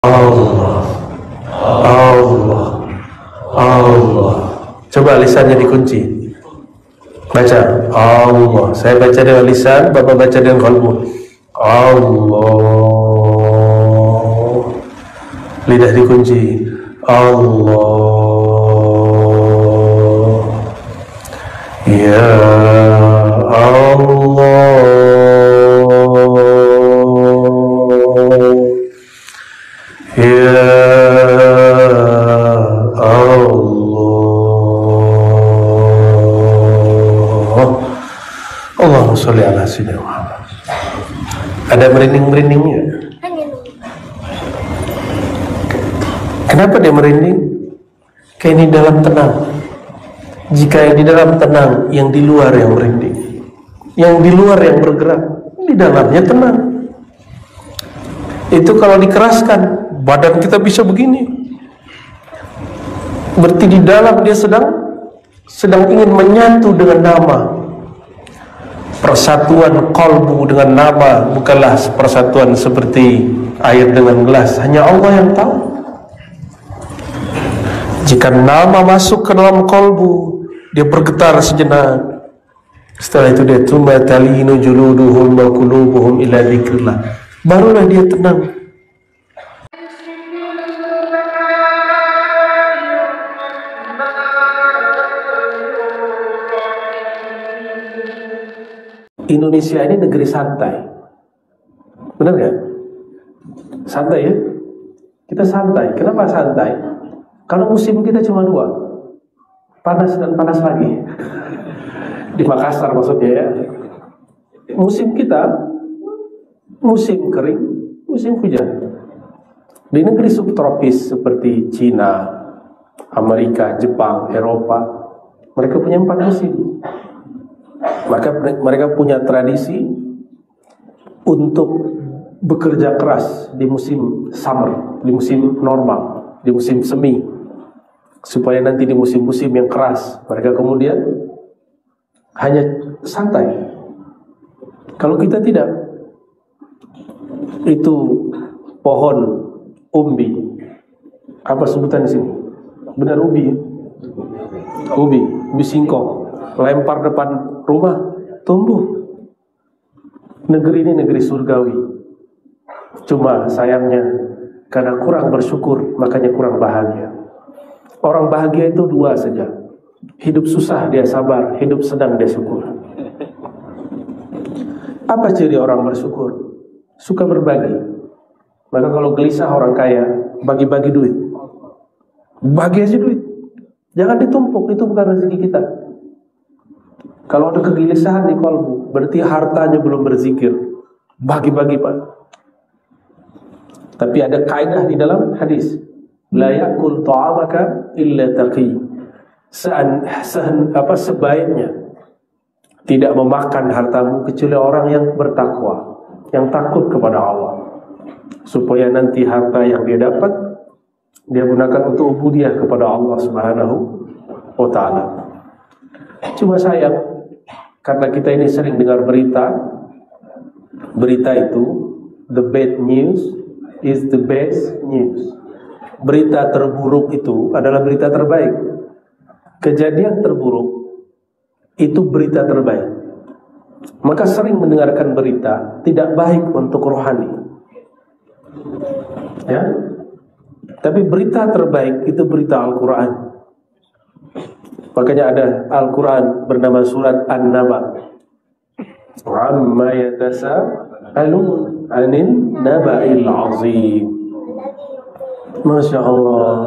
Allah, Allah, Allah. Coba lisannya dikunci. Baca Allah. Saya baca dengan lisan, Bapak baca dengan qalbu. Allah. Lidah dikunci. Allah. Ya Allah. Ya Allah. Allahumma sholli ala sayyidina Muhammad. Ada merinding-merindingnya? Kenapa dia merinding? Kayak ini dalam tenang. Jika yang di dalam tenang, yang di luar yang merinding. Yang di luar yang bergerak, di dalamnya tenang. Itu kalau dikeraskan, badan kita bisa begini. Berarti di dalam dia sedang ingin menyatu dengan nama. Persatuan qalbu dengan nama bukanlah persatuan seperti air dengan gelas. Hanya Allah yang tahu. Jika nama masuk ke dalam qalbu, dia bergetar sejenak. Setelah itu dia tsumma talinu juluduhum wa qulubuhum ila dzikrillah. Barulah dia tenang. Indonesia ini negeri santai. Benar nggak? Santai ya? Kita santai. Kenapa santai? Kalau musim kita cuma dua, panas dan panas lagi. Di Makassar maksudnya ya. Musim kita, musim kering, musim hujan. Di negeri subtropis seperti Cina, Amerika, Jepang, Eropa, mereka punya 4 musim. Maka mereka punya tradisi untuk bekerja keras di musim summer, di musim normal, di musim semi, supaya nanti di musim-musim yang keras mereka kemudian hanya santai. Kalau kita tidak, itu pohon umbi, apa sebutan di sini? Benar umbi? Ubi singkong, lempar depan rumah, tumbuh. Negeri ini negeri surgawi. Cuma sayangnya karena kurang bersyukur, makanya kurang bahagia. Orang bahagia itu 2 saja. Hidup susah dia sabar, hidup senang dia syukur. Apa ciri orang bersyukur? Suka berbagi. Maka kalau gelisah orang kaya, bagi-bagi duit. Bagi aja duit. Jangan ditumpuk, itu bukan rezeki kita. Kalau ada kegelisahan di kalbu, berarti hartanya belum berzikir. Bagi-bagi Pak. Tapi ada kaidah di dalam hadis, la yakul ta'amaka illa taqi. Sebaiknya tidak memakan hartamu kecuali orang yang bertakwa, yang takut kepada Allah, supaya nanti harta yang dia dapat dia gunakan untuk ubudiyah kepada Allah Subhanahu wa ta'ala. Cuma sayang, karena kita ini sering dengar berita itu, the bad news is the best news. Berita terburuk itu adalah berita terbaik. Kejadian terburuk itu berita terbaik. Maka sering mendengarkan berita tidak baik untuk rohani. Ya. Tapi berita terbaik itu berita Al-Quran. Makanya ada Al-Quran bernama surat An-Naba. Amma yatasa'alun 'anil naba'il 'azim. Masya Allah.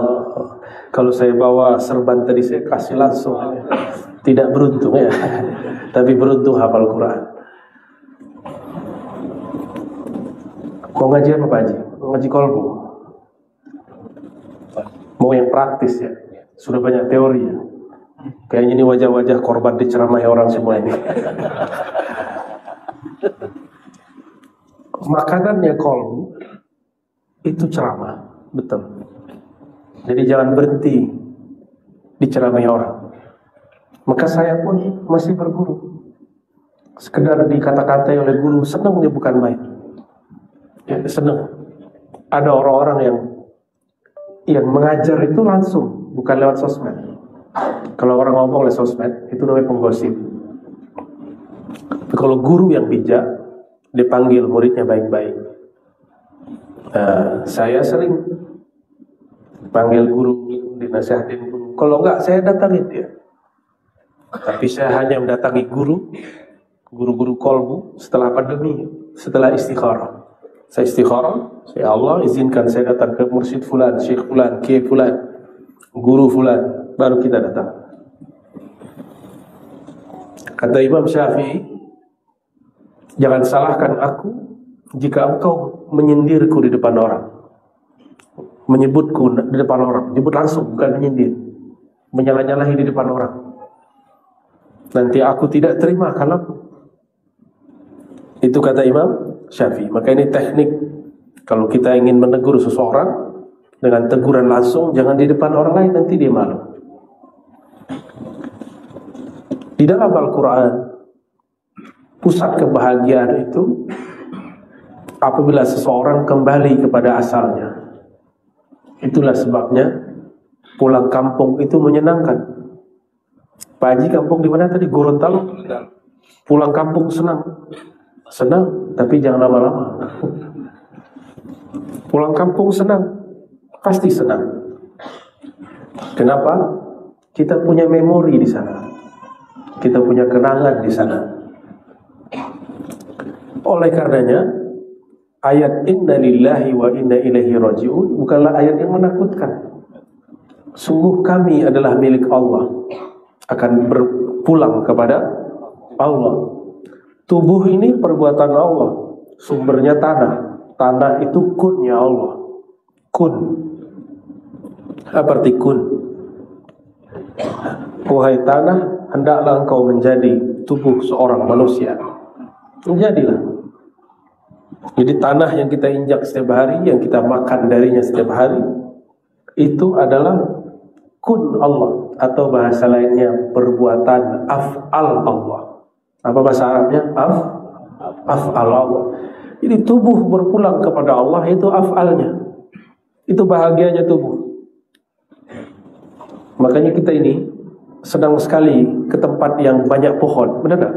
Kalau saya bawa serban tadi saya kasih langsung. Tidak beruntung ya. Tapi beruntung hafal Quran. Mau ngaji apa Pak Haji? Mau ngaji kolbu? Mau yang praktis ya? Sudah banyak teori ya. Kayaknya ini wajah-wajah korban diceramahi orang semua ini. Makanannya kolbu itu ceramah, betul. Jadi jangan berhenti diceramahi orang. Maka saya pun masih berguru. Sekedar dikata-katai oleh guru, senang dia bukan main. Ya, senang. ada orang-orang yang mengajar itu langsung, bukan lewat sosmed. Kalau orang ngomong lewat sosmed, itu namanya penggosip. Tapi kalau guru yang bijak, dipanggil muridnya baik-baik. Saya sering panggil guru, dinasihatin guru. Kalau enggak, saya datangin dia. Tapi saya hanya mendatangi guru-guru kolbu setelah pandemi, setelah istikharah. Saya istikharah, ya Allah izinkan saya datang ke mursyid fulan, syekh fulan, kiai fulan, guru fulan, baru kita datang. Kata Imam Syafi'i, jangan salahkan aku jika engkau menyindirku di depan orang, menyebutku di depan orang, nyebut langsung, bukan menyindir, menyalah-nyalahi di depan orang. Nanti aku tidak terima kalau itu kata Imam Syafi'i. Maka ini teknik kalau kita ingin menegur seseorang dengan teguran langsung, jangan di depan orang lain, nanti dia malu. Di dalam Al-Quran, pusat kebahagiaan itu apabila seseorang kembali kepada asalnya. Itulah sebabnya pulang kampung itu menyenangkan. Pak Haji kampung di mana tadi? Gorontalo. Pulang kampung senang, tapi jangan lama-lama. Pulang kampung senang, pasti senang. Kenapa? Kita punya memori di sana, kita punya kenangan di sana. Oleh karenanya, ayat inna lillahi wa inna ilaihi raji'un bukanlah ayat yang menakutkan. Sungguh kami adalah milik Allah, akan berpulang kepada Allah. Tubuh ini perbuatan Allah, sumbernya tanah. Tanah itu kunnya Allah. Kun. Apa arti kun? Wahai tanah, hendaklah engkau menjadi tubuh seorang manusia. Menjadilah. Jadi tanah yang kita injak setiap hari, yang kita makan darinya setiap hari, itu adalah kun Allah, atau bahasa lainnya perbuatan af'al Allah. Apa bahasa Arabnya? Af'al Allah. Jadi tubuh berpulang kepada Allah itu af'alnya. Itu bahagianya tubuh. Makanya kita ini senang sekali ke tempat yang banyak pohon. Benar tak?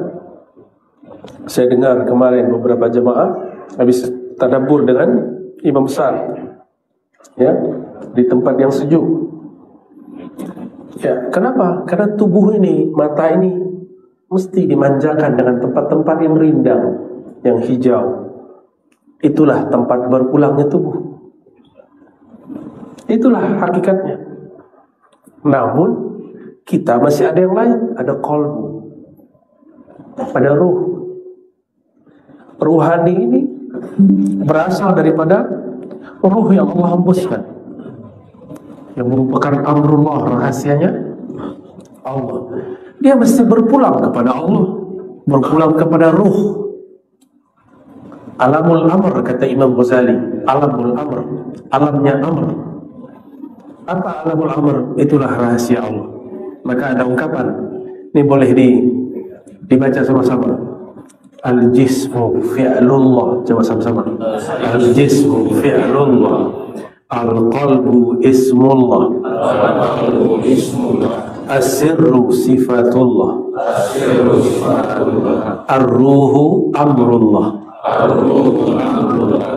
Saya dengar kemarin beberapa jemaah habis tadabbur dengan imam besar, ya, di tempat yang sejuk. Ya, kenapa? Karena tubuh ini, mata ini mesti dimanjakan dengan tempat-tempat yang rindang, yang hijau. Itulah tempat berpulangnya tubuh. Itulah hakikatnya. Namun kita masih ada yang lain, ada qalbu, ada ruh. Ruhani ini berasal daripada ruh yang Allah hembuskan, yang merupakan amrullah, rahasianya Allah. Dia mesti berpulang kepada Allah, berpulang kepada ruh. Alamul amr, kata Imam Ghazali. Alamul amr, alamnya amr. Apa alamul amr? Itulah rahasia Allah. Maka ada ungkapan, ini boleh dibaca sama-sama. Al-jismu fi'lullah. Coba sama-sama. Al-jismu fi'lullah, al-qalbu ismullah, as-sirru sifatullah, ar-ruhu amrullah.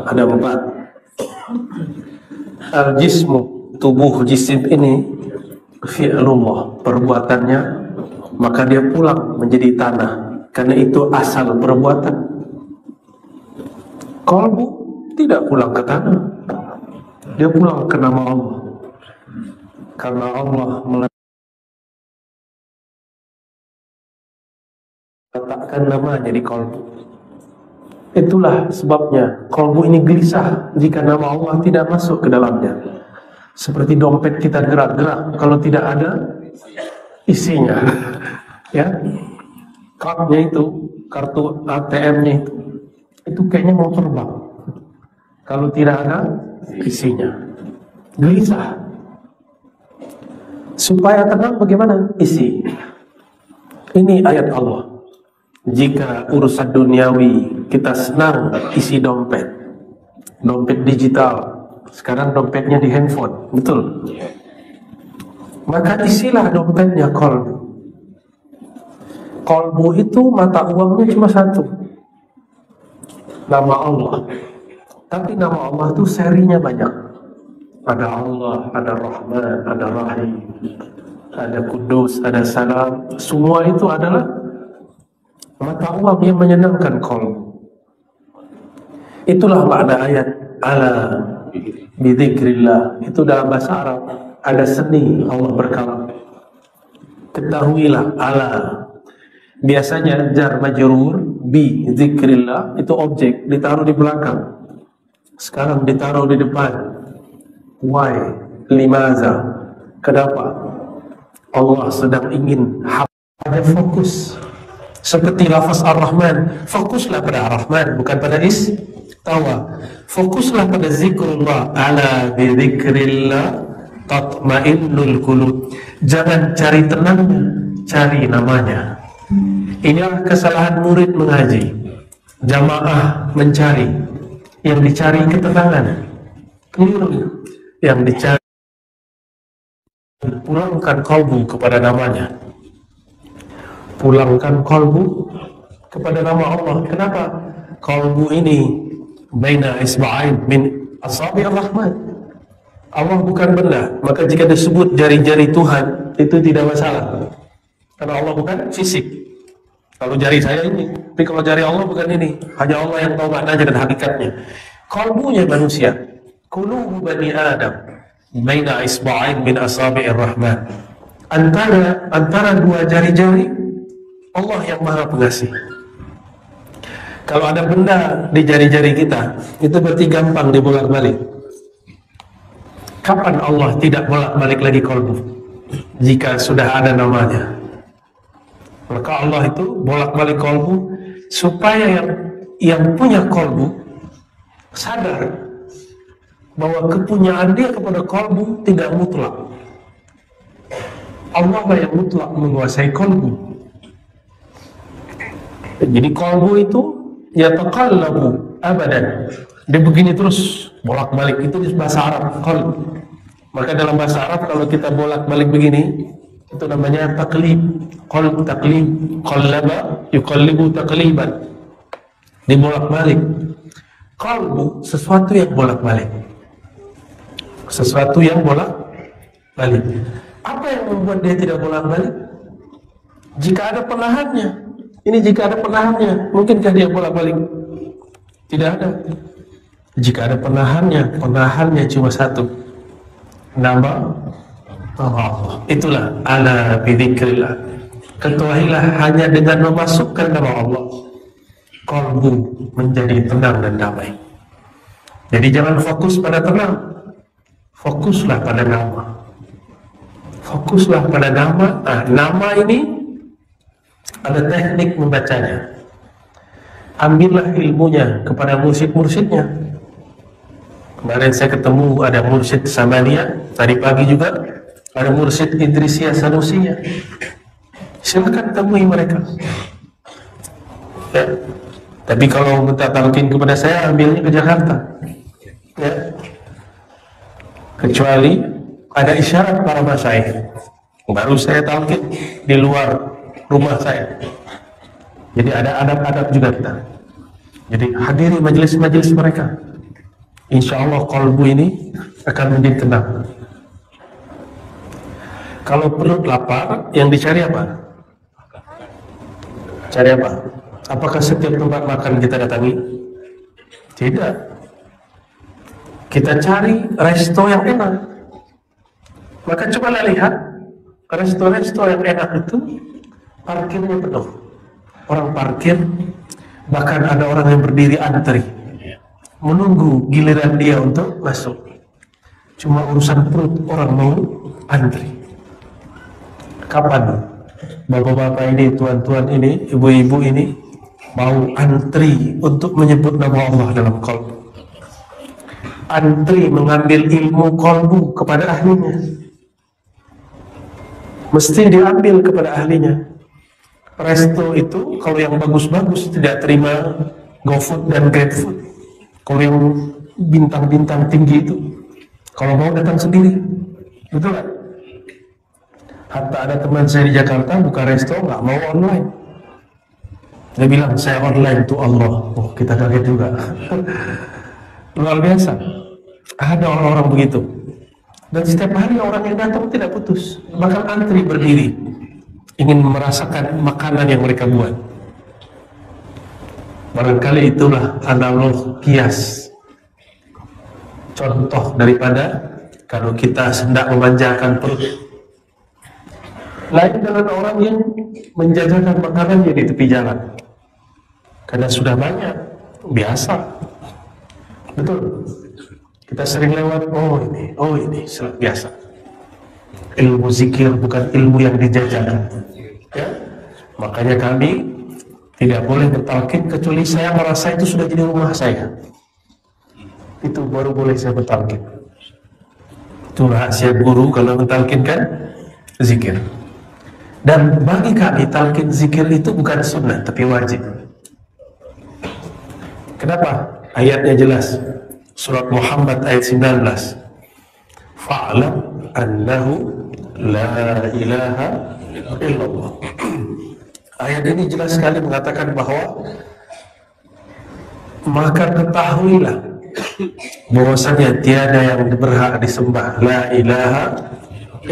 Ada 4. Al-jismu, tubuh jisim ini, fi'lullah, perbuatannya, maka dia pulang menjadi tanah, karena itu asal perbuatan. Qalbu tidak pulang ke tanah, dia pulang ke nama Allah, karena Allah meletakkan namanya di qalbu. Itulah sebabnya qalbu ini gelisah jika nama Allah tidak masuk ke dalamnya. Seperti dompet kita gerak-gerak kalau tidak ada isinya. Ya, kartunya itu, kartu ATM-nya itu kayaknya mau terbang kalau tidak ada isinya. Gelisah. Supaya tenang bagaimana? Isi. Ini ayat Allah. Jika urusan duniawi kita senang isi dompet digital, Sekarang dompetnya di handphone, betul? Maka isilah dompetnya kolbu. Kolbu itu mata uangnya cuma satu, nama Allah. Tapi nama Allah itu serinya banyak. Ada Allah, ada Rahman, ada Rahim, ada Kudus, ada Salam. Semua itu adalah mata uang yang menyenangkan kolbu. Itulah makna ayat ala bidzikrillah. Itu dalam bahasa Arab ada seni Allah berkalam. Ketahuilah ala. Biasanya jar majrur bi dzikrillah itu objek ditaruh di belakang. Sekarang ditaruh di depan. Why? Limaza? Kenapa? Allah sedang ingin hamba fokus. Seperti lafaz Ar-Rahman, fokuslah pada Ar-Rahman, bukan pada istawa. Fokuslah pada zikrullah. Ala bi dzikrillah tatmainnul qulub. Jangan cari tenangnya, cari namanya. Inilah kesalahan murid mengaji. Jamaah mencari, yang dicari ketenangan. Keliru. Yang dicari pulangkan kalbu kepada namanya. Pulangkan kalbu kepada nama Allah. Kenapa? Kalbu ini baina isba'ain min asabi ar-Rahman. Allah bukan benda, maka jika disebut jari-jari Tuhan itu tidak masalah. Karena Allah bukan fisik. Kalau jari saya ini, tapi kalau jari Allah bukan ini. Hanya Allah yang tahu maknanya dan hakikatnya. Kalbunya manusia, qulubu bani Adam baina isba'ain min asabi'ir Rahman. Antara dua jari-jari Allah yang Maha Pengasih. Kalau ada benda di jari-jari kita, itu berarti gampang dibolak-balik. Kapan Allah tidak bolak-balik lagi kalbu? Jika sudah ada namanya. Maka Allah itu bolak-balik kalbu supaya yang punya kalbu sadar bahwa kepunyaan dia kepada kalbu tidak mutlak. Allah lah yang mutlak menguasai kalbu. Jadi kalbu itu yataqallabu abadan. Dia begini terus bolak-balik, itu di bahasa Arab qalb. Maka dalam bahasa Arab kalau kita bolak-balik begini itu namanya taqlib. Qalb taqlib, qallaba yuqallibu taqliban. Dibolak-balik. Qalbu sesuatu yang bolak-balik. Sesuatu yang bolak-balik. Apa yang membuat dia tidak bolak-balik? Jika ada penahannya. Ini jika ada penahannya, mungkinkah dia bolak-balik? Tidak ada. Jika ada penahannya cuma satu. Nama Allah. Itulah ala bidzikrillah. Ketahuilah hanya dengan memasukkan nama Allah, kalbu menjadi tenang dan damai. Jadi jangan fokus pada tenang, fokuslah pada nama. Fokuslah pada nama. Nama ini ada teknik membacanya. Ambillah ilmunya kepada mursyid-mursyidnya. Kemarin saya ketemu ada mursyid Samania, tadi pagi juga ada mursyid Idrisiyah Sanusiya. Silakan temui mereka. Ya. Tapi kalau minta talqin kepada saya, ambilnya ke Jakarta. Ya. Kecuali ada isyarat para masyayikh, baru saya talqin di luar rumah saya. Jadi ada adab-adab juga kita. Jadi hadiri majelis-majelis mereka. Insya Allah kalbu ini akan menjadi tenang. Kalau perut lapar, yang dicari apa? Cari apa? Apakah setiap tempat makan kita datangi? Tidak. Kita cari resto yang enak. Maka cobalah lihat resto-resto yang enak itu parkirnya penuh. Orang parkir, bahkan ada orang yang berdiri antri menunggu giliran dia untuk masuk. Cuma urusan perut orang mau antri. Kapan bapak-bapak ini, tuan-tuan ini, ibu-ibu ini mau antri untuk menyebut nama Allah dalam qalbu? Antri mengambil ilmu qalbu kepada ahlinya. Mesti diambil kepada ahlinya. Resto itu kalau yang bagus-bagus tidak terima GoFood dan GrabFood. Kalau yang bintang-bintang tinggi itu Kalau mau datang sendiri, betul kan? Hatta ada teman saya di Jakarta buka resto, nggak mau online. Dia bilang saya online tuh Allah. Oh, kita kaget juga. Luar biasa. Ada orang-orang begitu. Dan setiap hari orang yang datang tidak putus, bahkan antri berdiri, ingin merasakan makanan yang mereka buat. Barangkali itulah analog kias, contoh daripada kalau kita hendak memanjakan perut. Lain dengan orang yang menjajakan makanannya di tepi jalan, karena sudah banyak, biasa. Betul. Kita sering lewat, oh ini biasa. Ilmu zikir bukan ilmu yang dijajakan. Ya? Makanya kami tidak boleh bertalqin kecuali saya merasa itu sudah jadi rumah saya. Itu baru boleh saya bertalqin. Itu rahasia guru kalau bertalqinkan zikir. Dan bagi kami talqin zikir itu bukan sunnah tapi wajib. Kenapa? Ayatnya jelas. Surat Muhammad ayat 19. Fa'lam annahu la ilaha illallah. Ayat ini jelas sekali mengatakan bahwa maka ketahuilah bahwasanya tiada yang berhak disembah, la ilaha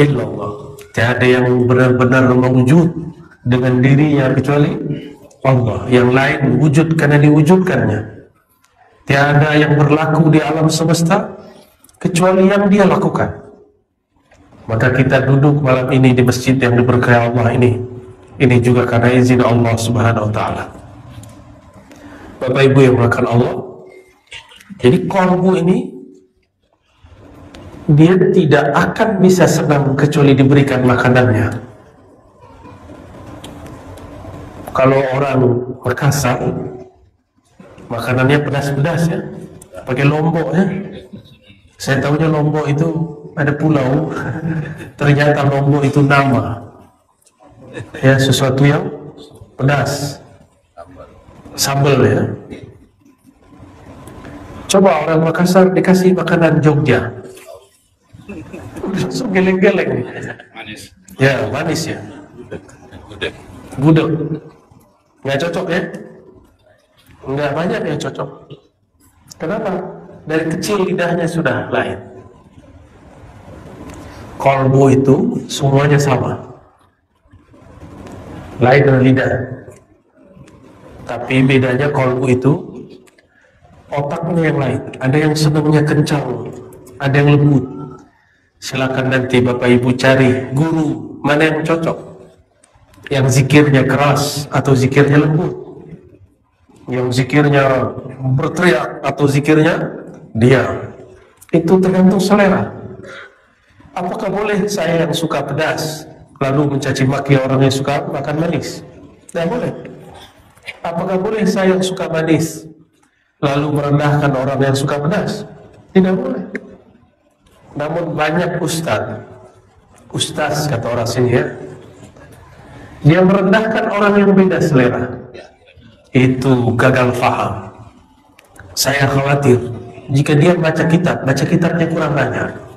illallah. Tiada yang benar-benar mewujud dengan dirinya kecuali Allah. Yang lain wujud karena diwujudkannya. Tiada yang berlaku di alam semesta kecuali yang dia lakukan. Maka kita duduk malam ini di masjid yang diberkahi Allah ini juga karena izin Allah Subhanahu wa taala. Bapak Ibu yang melakukan Allah. Jadi qalbu ini dia tidak akan bisa senang kecuali diberikan makanannya. Kalau orang Makassar, makanannya pedas-pedas ya, pakai lombok ya. Saya tahunya lombok itu ada pulau, ternyata lombok itu nama. Ya, sesuatu yang pedas, sambal ya. Coba orang Makassar dikasih makanan Jogja, langsung geleng-geleng. Manis. Ya, manis ya. Gudeg. Nggak cocok ya? Nggak banyak yang cocok. Kenapa? Dari kecil lidahnya sudah lain. Qalbu itu semuanya sama. Lain dengan lidah. Tapi bedanya qalbu itu otaknya yang lain. Ada yang senangnya kencang, ada yang lembut. Silakan nanti Bapak Ibu cari guru mana yang cocok, yang zikirnya keras atau zikirnya lembut, yang zikirnya berteriak atau zikirnya diam. Itu tergantung selera. Apakah boleh saya yang suka pedas lalu mencaci maki orang yang suka makan manis? Tidak boleh. Apakah boleh saya yang suka manis lalu merendahkan orang yang suka pedas? Tidak boleh. Namun banyak ustaz kata orang sini ya, dia merendahkan orang yang beda selera. Itu gagal faham. Saya khawatir jika dia baca kitabnya kurang banyak.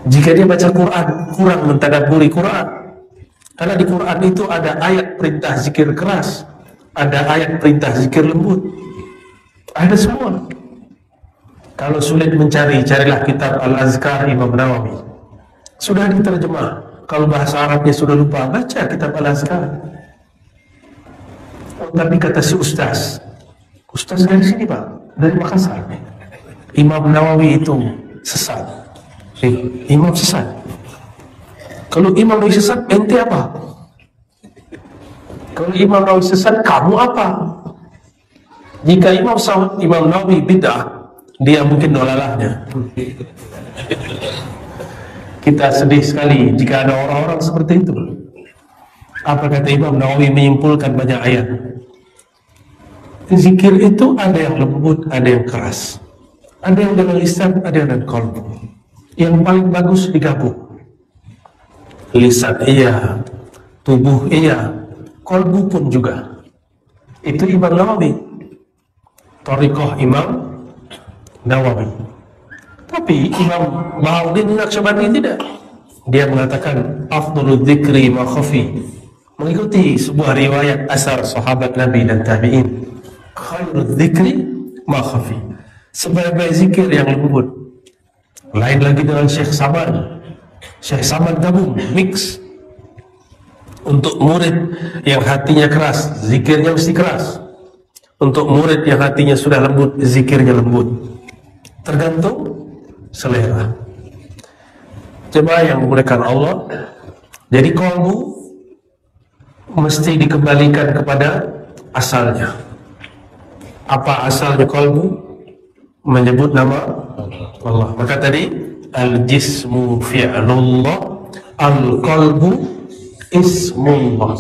Jika dia baca Quran, kurang mentadabburi Quran. Karena di Quran itu ada ayat perintah zikir keras, ada ayat perintah zikir lembut, ada semua. Kalau sulit mencari, carilah kitab Al-Azkar Imam Nawawi. Sudah diterjemah. Kalau bahasa Arabnya sudah lupa, baca kitab Al-Azkar. Oh, tapi kata si ustaz dari sini Pak, dari Makassar. Imam Nawawi itu sesat. Imam sesat. Kalau Imam Nawawi sesat, ente apa? Kalau Imam Nawawi sesat, kamu apa? Jika Imam Nawawi bid'ah, dia mungkin dolalahnya. Kita sedih sekali jika ada orang-orang seperti itu. Apa kata Imam Nawawi menyimpulkan banyak ayat. Zikir itu ada yang lembut, ada yang keras. Ada yang dengan lisan, ada yang dengan qalbu. Yang paling bagus digabung. Lisan iya, tubuh iya, qalbu pun juga. Itu Imam Nawawi. Thariqah Imam Nawawi. Tapi Imam Bahauddin Naqsyabandi tidak. Dia mengatakan afdhalul dzikri ma khafi, mengikuti sebuah riwayat asar sahabat Nabi dan tabi'in. Khairul dzikri ma khafi, sebaik-baik zikir yang lembut. Lain lagi dengan Syekh Saman. Syekh Saman gabung, mix. Untuk murid yang hatinya keras, zikirnya mesti keras. Untuk murid yang hatinya sudah lembut, zikirnya lembut. Tergantung selera. Jemaah yang memuliakan Allah, jadi qalbu mesti dikembalikan kepada asalnya. Apa asalnya qalbu? Menyebut nama Allah. Maka tadi al-jismu fi'lullah, al-qalbu ismullah.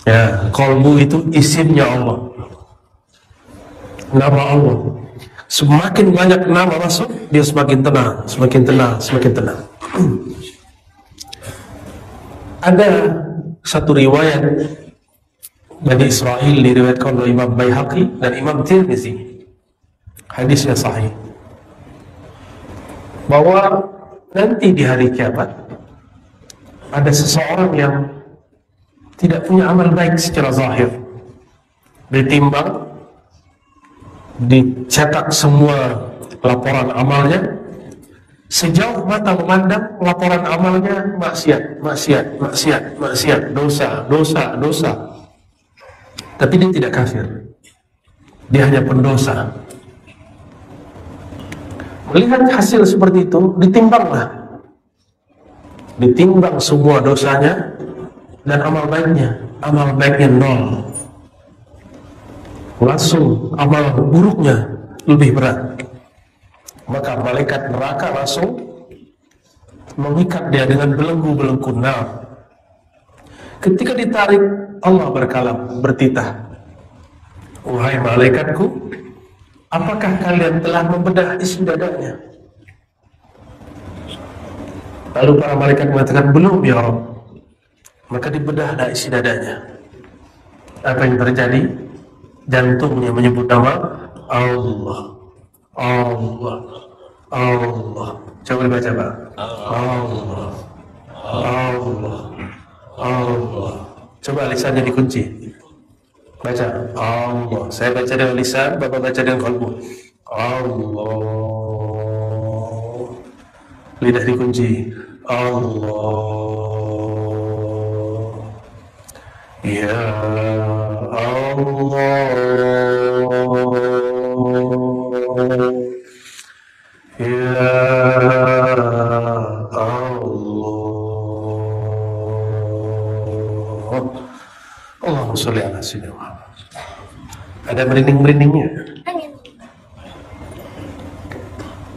Ya, qalbu itu isimnya Allah, nama Allah. Semakin banyak nama masuk, dia semakin tenang, semakin tenang, semakin tenang. Ada satu riwayat Bani Israel diriwayatkan oleh Imam Baihaqi dan Imam Tirmizi, hadisnya sahih, bahwa nanti di hari kiamat ada seseorang yang tidak punya amal baik secara zahir, ditimbang, dicetak semua laporan amalnya, sejauh mata memandang laporan amalnya maksiat, maksiat, maksiat, maksiat, dosa, dosa, dosa. Tapi dia tidak kafir, dia hanya pendosa. Melihat hasil seperti itu, ditimbanglah, ditimbang semua dosanya dan amal baiknya. Amal baiknya nol, langsung amal buruknya lebih berat. Maka malaikat neraka langsung mengikat dia dengan belenggu-belenggu nar. Ketika ditarik, Allah berkalam, bertitah, wahai malaikatku, apakah kalian telah membedah isi dadanya? Lalu para malaikat mengatakan, belum ya Rabb. Maka dibedahlah isi dadanya. Apa yang terjadi? Jantungnya menyebut nama Allah, Allah, Allah. Coba dibaca Pak. Allah, Allah, Allah. Coba lisannya dikunci. Baca Allah. Saya baca dengan lisan, Bapak baca dengan qalbu. Allah. Lidah dikunci. Allah. Ya Allah. Ya Allah. Allahumma sholli ala sayyidina Muhammad. Ada merinding-merindingnya.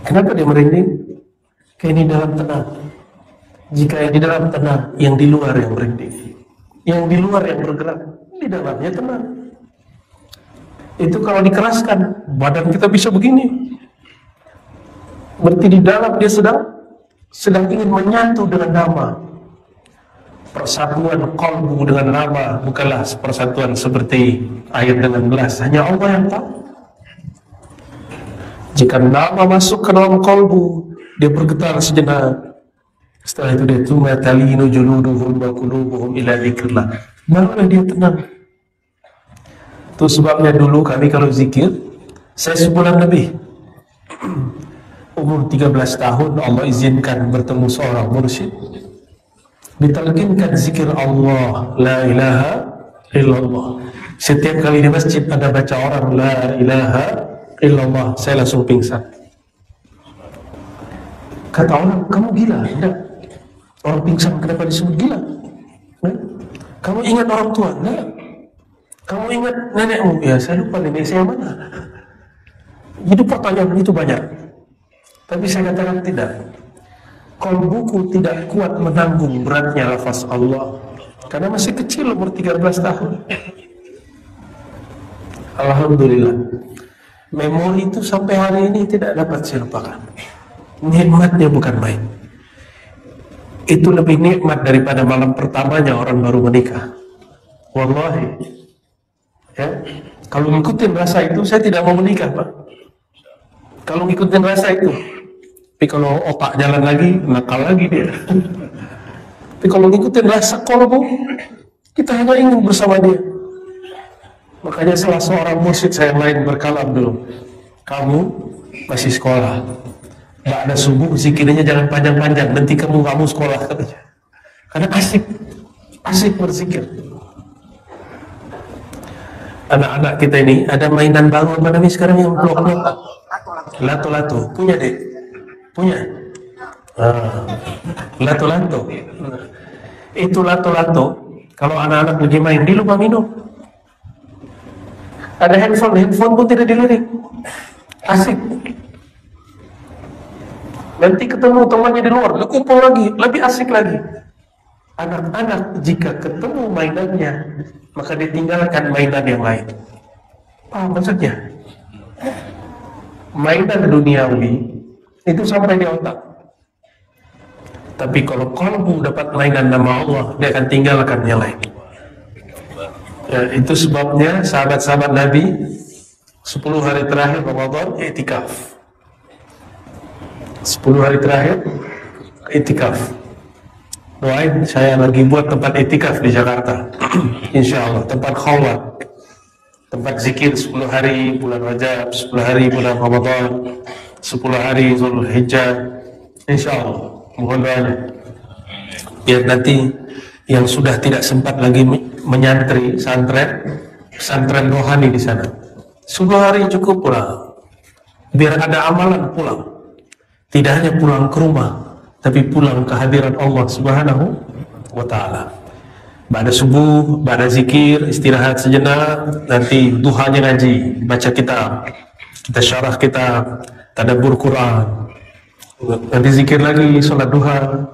Kenapa dia merinding? Kayak ini dalam tenang. Jika yang di dalam tenang, yang di luar yang merinding. Yang di luar yang bergerak, di dalamnya tenang. Itu kalau dikeraskan, badan kita bisa begini. Berarti di dalam dia sedang ingin menyatu dengan nama. Persatuan qalbu dengan nama bukanlah persatuan seperti air dengan gelas. Hanya Allah yang tahu. Jika nama masuk ke dalam qalbu, dia bergetar sejenak. Setelah itu dia tuma talinu juluduhum wa qulubuhum ila dzikrillah. Barulah dia tenang. Itu sebabnya dulu kami kalau zikir, saya sebulan lebih. Umur 13 tahun Allah izinkan bertemu seorang mursyid. Ditalkinkan zikir Allah, la ilaha illallah. Setiap kali di masjid ada baca orang la ilaha illallah, saya langsung pingsan. Kata orang, kamu gila? Tidak. Orang pingsan kenapa disebut gila? Kamu ingat orang tua? Tidak. Kamu ingat nenekmu? Ya saya lupa nenek saya mana. Jadi pertanyaan itu banyak. Tapi saya katakan tidak. Qalbuku tidak kuat menanggung beratnya lafaz Allah karena masih kecil, umur 13 tahun. Alhamdulillah, memori itu sampai hari ini tidak dapat saya lupakan. Nikmatnya bukan main. Itu lebih nikmat daripada malam pertamanya orang baru menikah. Wallahi, ya, kalau ngikutin rasa itu saya tidak mau menikah Pak. Kalau ngikutin rasa itu, Tapi kalau otak jalan lagi, nakal lagi dia. Tapi kalau ngikutin rasa kolbu, kita hanya ingin bersama dia. Makanya salah seorang mursyid saya yang lain berkalam dulu, kamu masih sekolah, nggak ada subuh, zikirnya jangan panjang-panjang, nanti kamu sekolah katanya. Karena asik berzikir. Anak-anak kita ini ada mainan baru apa namanya sekarang yang blok-blok, lato-lato, punya deh, punya. Lato-lato, itu lato-lato. Kalau anak-anak lagi main, dia lupa minum. Ada handphone pun tidak dilirik. Asik. Nanti ketemu temannya di luar, kumpul lagi, lebih asik lagi. Anak-anak jika ketemu mainannya, maka ditinggalkan mainan yang lain. Paham maksudnya? Mainan duniawi itu sampai di otak. Tapi kalau kalbu dapat mainan nama Allah, dia akan tinggalkan yang lain. Ya, itu sebabnya sahabat-sahabat Nabi 10 hari terakhir Ramadan i'tikaf. 10 hari terakhir i'tikaf. Doain, saya lagi buat tempat i'tikaf di Jakarta. Insya Allah, tempat khawat, tempat zikir 10 hari bulan Rajab, 10 hari bulan Ramadan, 10 hari Zulhijjah. Insya Allah, mohon doanya. Biar nanti yang sudah tidak sempat lagi menyantri pesantren rohani di sana, 10 hari cukup pulang. Biar ada amalan pulang. Tidak hanya pulang ke rumah, tapi pulang ke hadirat Allah Subhanahu wa ta'ala. Ba'da subuh, ba'da zikir, istirahat sejenak, nanti duhanya ngaji, baca kitab, kita syarah kitab, tadabbur Quran, nanti zikir lagi, sholat duha.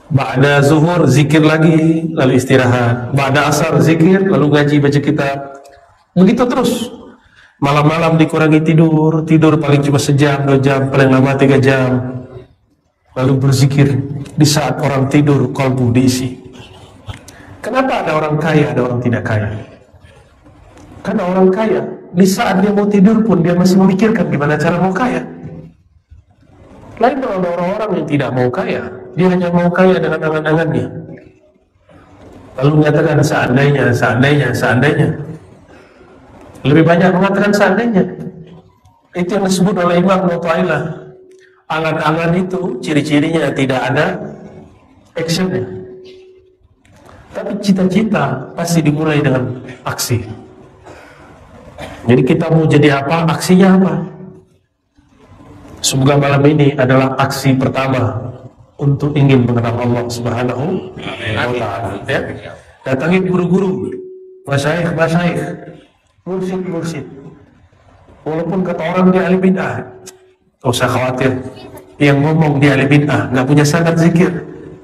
Ba'da zuhur, zikir lagi, lalu istirahat. Ba'da asar, zikir, lalu ngaji, baca kitab. Begitu terus. Malam-malam dikurangi tidur paling cuma sejam, 2 jam, paling lama 3 jam. Lalu berzikir di saat orang tidur, kalbu diisi. Kenapa ada orang kaya, ada orang tidak kaya? Karena orang kaya, di saat dia mau tidur pun dia masih memikirkan gimana cara mau kaya. Lain kalau ada orang-orang yang tidak mau kaya, dia hanya mau kaya dengan angan-angannya. Lalu mengatakan seandainya. Lebih banyak mengatakan seandainya. Itu yang disebut oleh Imam Mu'ta'ilah. Angan-angan itu ciri-cirinya tidak ada actionnya. Tapi cita-cita pasti dimulai dengan aksi. Jadi kita mau jadi apa, aksinya apa? Semoga malam ini adalah aksi pertama untuk ingin mengenal Allah Subhanahu wa ta'ala. Ya? Datangi guru-guru, masyayikh, mursyid. Walaupun kata orang dia ahli bid'ah, tak usah khawatir. Yang ngomong dia ahli bid'ah, nggak punya sanad zikir.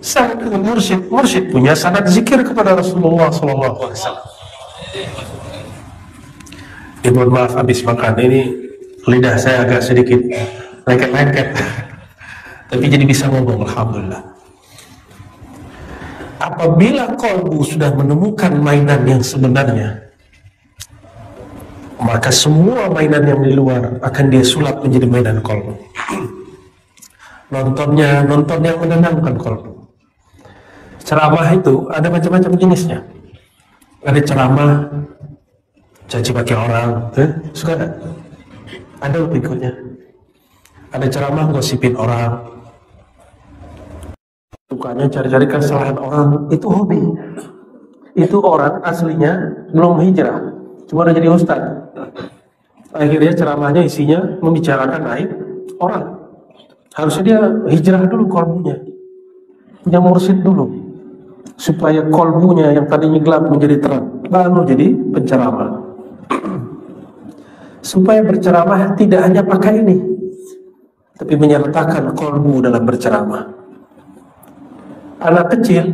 Sanad dengan mursyid punya sanad zikir kepada Rasulullah SAW. Mohon maaf, habis makan ini lidah saya agak sedikit lengket-lengket, tapi jadi bisa ngomong, alhamdulillah. Apabila kalbu sudah menemukan mainan yang sebenarnya, maka semua mainan yang di luar akan dia sulap menjadi mainan kalbu. Nonton yang menenangkan kalbu. Ceramah itu ada macam-macam jenisnya. Ada ceramah caci maki orang, suka ada berikutnya. Ada ceramah gosipin orang, sukanya cari-cari kesalahan orang, itu hobi. Itu orang aslinya belum hijrah, cuma udah jadi ustaz. Akhirnya ceramahnya isinya membicarakan aib orang. Harusnya dia hijrah dulu kolbunya, punya mursyid dulu, supaya kolbunya yang tadinya gelap menjadi terang, baru jadi penceramah. Supaya berceramah tidak hanya pakai ini, tapi menyertakan kolbu dalam berceramah. Anak kecil,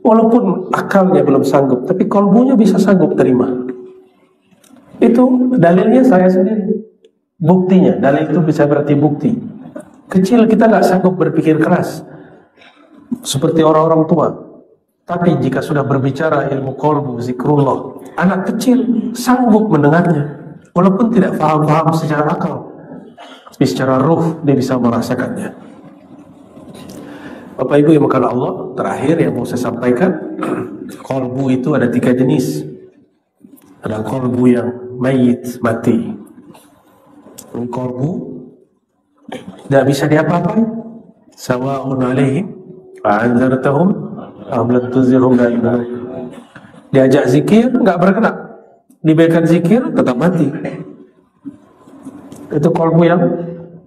walaupun akalnya belum sanggup, tapi kolbunya bisa sanggup terima. Itu dalilnya saya sendiri. Buktinya, dalil itu bisa berarti bukti. Kecil kita nggak sanggup berpikir keras seperti orang-orang tua. Tapi jika sudah berbicara ilmu kolbu, zikrullah, anak kecil sanggup mendengarnya, walaupun tidak paham-paham secara akal. tapi secara ruh dia bisa merasakannya. Bapak Ibu yang makan Allah, terakhir yang mau saya sampaikan, kolbu itu ada 3 jenis. Ada kolbu yang mayit, mati. Kolbu tidak bisa diapa-apain. Sawa'un alaihim a'anzartahum am lam tunzirhum la yu'minun. Diajak zikir nggak bergerak, diberikan zikir tetap mati. Itu kolbu yang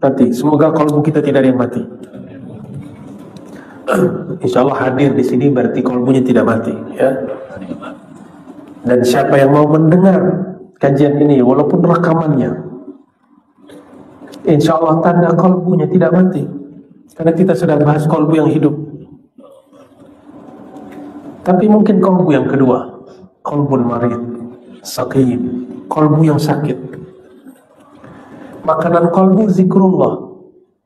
mati. Semoga kolbu kita tidak ada yang mati. Insya Allah hadir di sini berarti kolbunya tidak mati, ya. Dan siapa yang mau mendengar kajian ini, walaupun rekamannya, insya Allah tanda kolbunya tidak mati. Karena kita sedang bahas kolbu yang hidup. Tapi mungkin kolbu yang kedua, kolbun marid, sakit, kolbu yang sakit. Makanan kolbu zikrullah,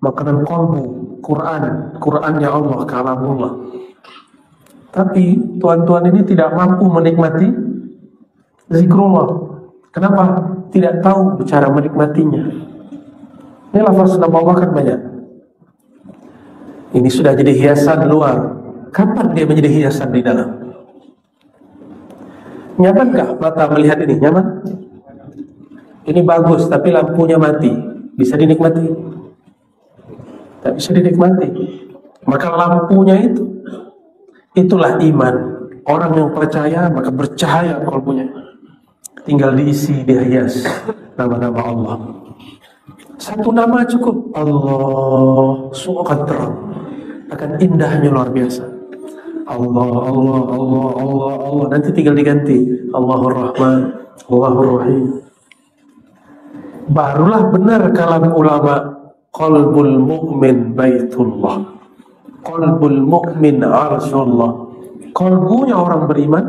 makanan kolbu Qurannya Allah, kalamullah. Tapi tuan-tuan ini tidak mampu menikmati zikrullah. Kenapa? Tidak tahu cara menikmatinya. Ini lafaz nama Allah kan banyak. Ini sudah jadi hiasan luar. Kapan dia menjadi hiasan di dalam? Nyamankah mata melihat ini? Nyaman? Ini bagus, tapi lampunya mati. Bisa dinikmati? Tak bisa dinikmati. Maka lampunya itulah iman. Orang yang percaya maka bercahaya kolbunya. Tinggal diisi, dihias nama-nama Allah. Satu nama cukup. Allah su'akan terang. Akan indahnya luar biasa. Allah, Allah, Allah, Allah, Allah. Nanti tinggal diganti Allahur Rahman, Allahur Rahim. Barulah benar kalam ulama. Qalbul mu'min baitullah, qalbul mu'min arsyullah. Qalbunya orang beriman,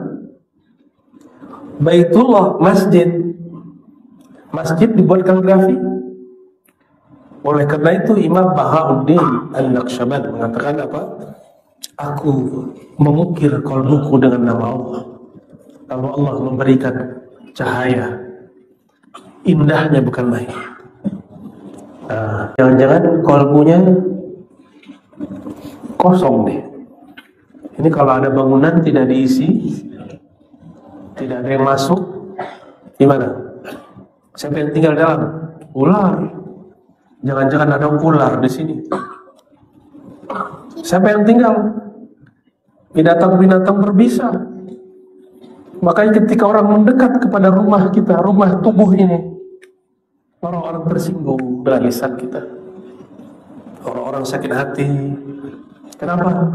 baitullah, masjid. Masjid dibuat kaligrafi. Oleh karena itu Imam Bahauddin An-Naqsyaband mengatakan apa? Aku mengukir qalbuku dengan nama Allah. Kalau Allah memberikan cahaya, indahnya bukan main. Jangan-jangan kolbunya kosong nih. Ini kalau ada bangunan tidak diisi, tidak ada yang masuk, gimana? Siapa yang tinggal dalam? Ular. Jangan-jangan ada ular di sini. Siapa yang tinggal? Binatang-binatang berbisa. Makanya ketika orang mendekat kepada rumah kita, rumah tubuh ini, orang-orang tersinggung dengan lisan kita. Orang-orang sakit hati. Kenapa?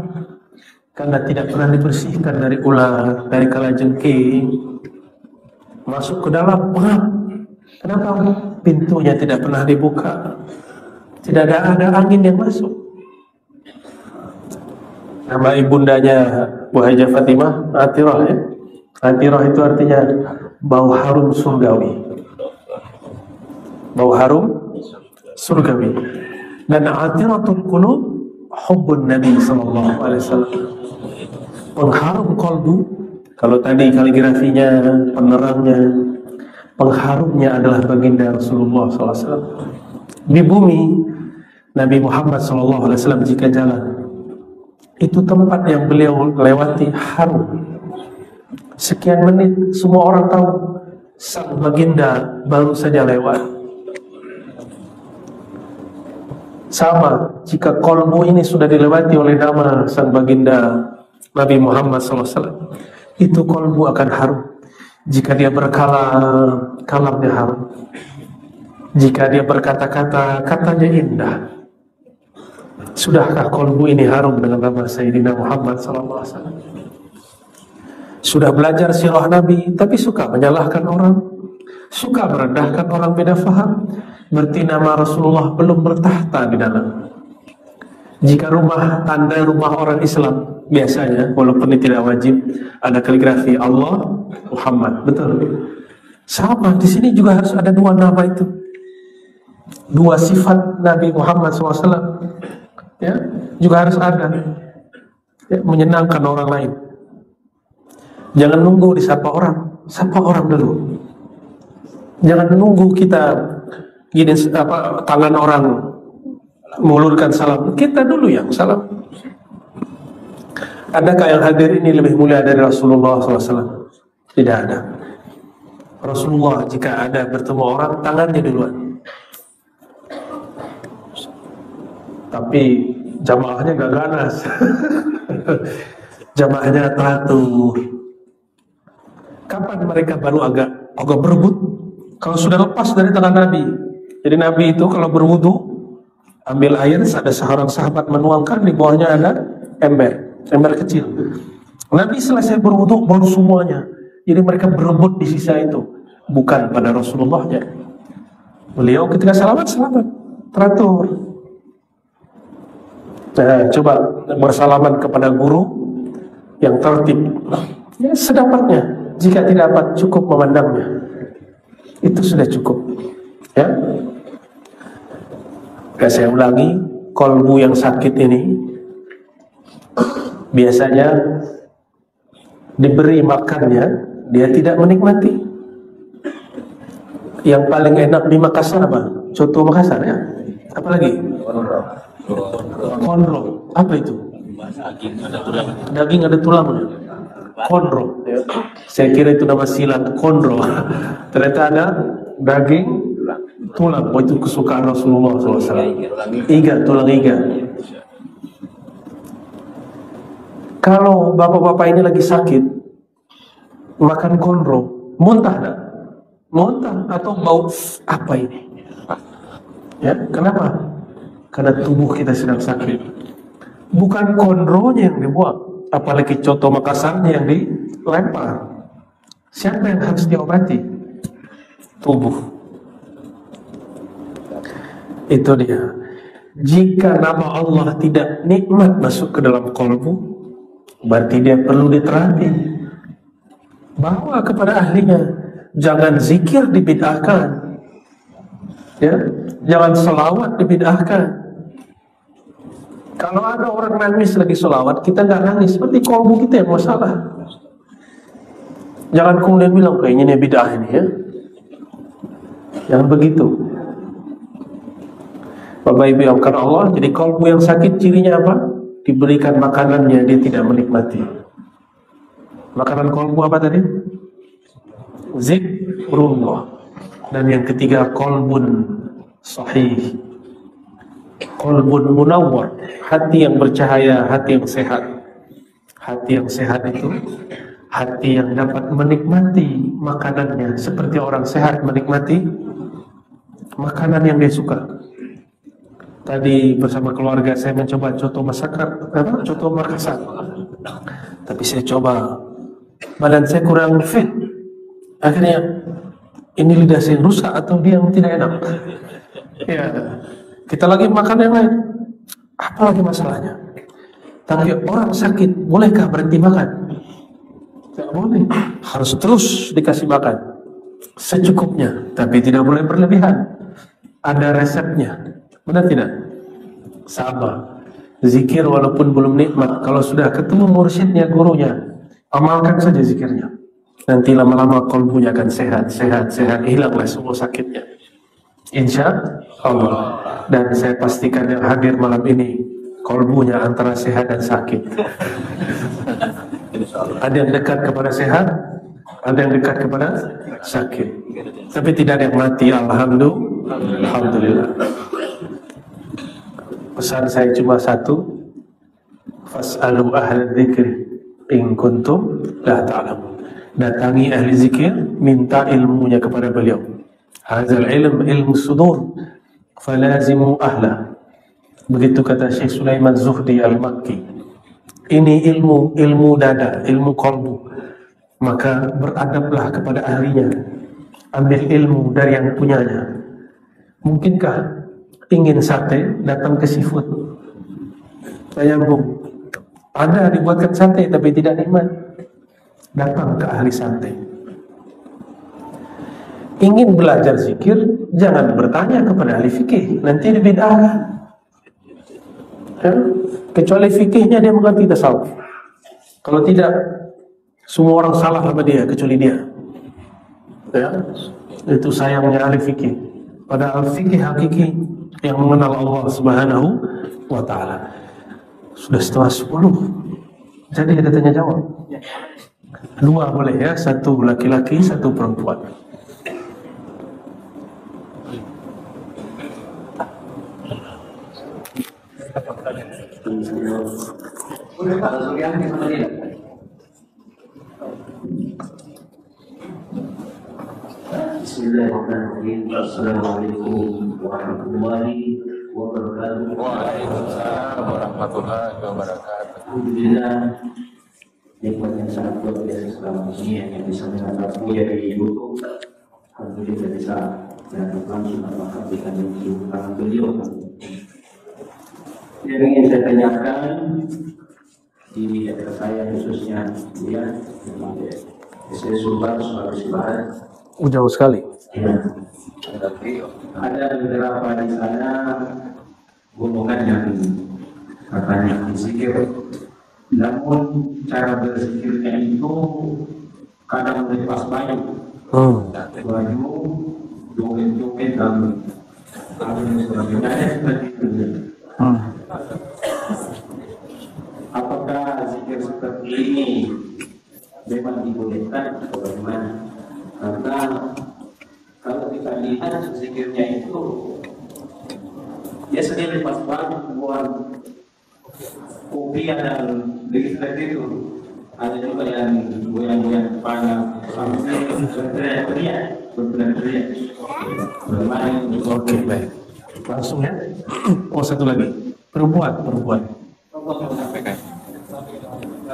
Karena tidak pernah dibersihkan dari ular, dari kalajengking. Masuk ke dalam, kenapa? Pintunya tidak pernah dibuka. Tidak ada angin yang masuk. Nama ibundanya Bu Hajah Fatimah, Atirah, ya. Atirah itu artinya bau harum surgawi. Bau harum surgawi. Dan atiratul qulub hubbun Nabi sallallahu alaihi wasallam. Pengharum kolbu, kalau tadi kaligrafinya, penerangnya, pengharumnya adalah baginda Rasulullah sallallahu alaihi wasallam. Di bumi Nabi Muhammad sallallahu alaihi wasallam jika jalan, itu tempat yang beliau lewati harum. Sekian menit semua orang tahu sang baginda baru saja lewat. Sama jika kolbu ini sudah dilewati oleh nama sang baginda Nabi Muhammad SAW, itu kolbu akan harum. Jika dia berkalam, kalamnya harum. Jika dia berkata-kata, katanya indah. Sudahkah kolbu ini harum dengan nama Sayyidina Muhammad SAW? Sudah belajar sirah Nabi, tapi suka menyalahkan orang, suka merendahkan orang beda faham. Berarti nama Rasulullah belum bertahta di dalam. Jika rumah tanda rumah orang Islam biasanya, walaupun ini tidak wajib, ada kaligrafi Allah, Muhammad, betul. Sama di sini juga harus ada dua nama itu, dua sifat Nabi Muhammad SAW, ya, juga harus ada, ya, menyenangkan orang lain. Jangan nunggu disapa orang, sapa orang dulu. Jangan nunggu kita gini apa tangan orang mengulurkan salam, kita dulu yang salam. Adakah yang hadir ini lebih mulia dari Rasulullah SAW? Tidak ada. Rasulullah jika ada bertemu orang, tangannya duluan. Tapi jamaahnya gak ganas. Jamaahnya teratur. Kapan mereka baru agak berebut? Kalau sudah lepas dari tangan Nabi. Jadi Nabi itu kalau berwudu, ambil air, ada seorang sahabat menuangkan, di bawahnya ada ember kecil. Nabi selesai berwudu baru semuanya. Jadi mereka berebut di sisa itu, bukan pada Rasulullahnya. Beliau ketika selamat teratur. Nah, coba bersalaman kepada guru yang tertib, ya sedapatnya. Jika tidak dapat, cukup memandangnya, itu sudah cukup. Ya, saya ulangi, kolbu yang sakit ini biasanya diberi makannya, dia tidak menikmati. Yang paling enak di Makassar apa? Coto Makassar ya? Apalagi? Konro. Apa itu? Daging ada tulangnya. Konro. Saya kira itu nama silat, konro. Ternyata ada daging tulang. Oh, itu kesukaan Rasulullah SAW. Tulang iga. Kalau bapak-bapak ini lagi sakit, makan konro, muntah tak? Muntah atau bau apa ini? Ya, kenapa? Karena tubuh kita sedang sakit. Bukan konronya yang dibuang, apalagi coto Makassarnya yang dilempar. Siapa yang harus diobati? Tubuh. Itu dia. Jika nama Allah tidak nikmat masuk ke dalam kolbu, berarti dia perlu diterapi. Bawa kepada ahlinya. Jangan zikir dibid'ahkan, ya. Jangan selawat dibid'ahkan. Kalau ada orang nangis lagi selawat, kita nggak nangis, seperti kolbu kita yang masalah. Jangan kemudian bilang kayaknya ini bid'ah ini, ya. Jangan begitu. Bapak Ibu yang karena Allah, jadi kolbu yang sakit cirinya apa? Diberikan makanannya, dia tidak menikmati. Makanan kolbu apa tadi? Zikrullah. Dan yang ketiga, qalbun sahih, qalbun munawwar, hati yang bercahaya, hati yang sehat. Hati yang sehat itu hati yang dapat menikmati makanannya seperti orang sehat menikmati makanan yang dia suka. Tadi bersama keluarga saya mencoba coto Makassar, tapi saya coba, badan saya kurang fit. Akhirnya ini lidah saya rusak atau dia yang tidak enak. Ya, kita lagi makan yang lain. Apa lagi masalahnya? Tapi orang sakit, bolehkah berhenti makan? Tidak boleh. Harus terus dikasih makan secukupnya, tapi tidak boleh berlebihan. Ada resepnya. Benar tidak? Sama. Zikir walaupun belum nikmat, kalau sudah ketemu mursyidnya, gurunya, amalkan saja zikirnya. Nanti lama-lama kolbunya akan sehat, hilanglah semua sakitnya, insya Allah. Dan saya pastikan yang hadir malam ini kolbunya antara sehat dan sakit. Ada yang dekat kepada sehat, ada yang dekat kepada sakit, tapi tidak ada yang mati. Alhamdulillah. Pesan saya cuma satu, fas'alu ahla dzikri in kuntum la ta'lamun. Datangi ahli zikir, minta ilmunya kepada beliau. Hadzal ilmu sudur, falazimu ahla. Begitu kata Syekh Sulaiman Zuhdi Al-Makki. Ini ilmu dada, ilmu kolbu. Maka beradablah kepada ahlinya. Ambil ilmu dari yang punyanya. Mungkinkah ingin sate, datang ke seafood? Tayamum. Ada dibuatkan sate tapi tidak nikmat, datang ke ahli sate. Ingin belajar zikir, jangan bertanya kepada ahli fikih, nanti dibid'ahkan. Ya? Kecuali fikihnya dia mengerti tasawuf. Kalau tidak, semua orang salah sama dia kecuali dia. Ya? Itu sayangnya ahli fikih. Padahal fikih hakiki yang mengenal Allah Subhanahu wa Ta'ala. Sudah 9:30. Jadi ada tanya jawab. 2 boleh ya, 1 laki-laki, 1 perempuan. Bismillahirrahmanirrahim. Assalamualaikum warahmatullahi wabarakatuh. Waalaikumsalam warahmatullahi wabarakatuh. Alhamdulillah, nikmat yang sangat luar biasa selama ini yang bisa mengatasinya dari YouTube. Alhamdulillah bisa datang langsung mengabdikan tangan beliau. Yang ingin saya tanyakan di daerah saya khususnya ya, saya Sumbar, Sulawesi Barat. Jauh sekali. Ya. Ada beberapa di sana golongan yang katanya berzikir, namun cara berzikirnya itu kadang melepas baju, joget-joget dan sebagainya seperti itu. Apakah zikir seperti ini memang dibolehkan atau bagaimana? Karena kalau kita lihat zikirnya itu ya sendiri lepas banget buat kopi dan begitu itu. Ada juga yang goyang-goyang kepala sampai berteriak. Oke, baik. Langsung ya. Oh, 1 lagi. Perempuan.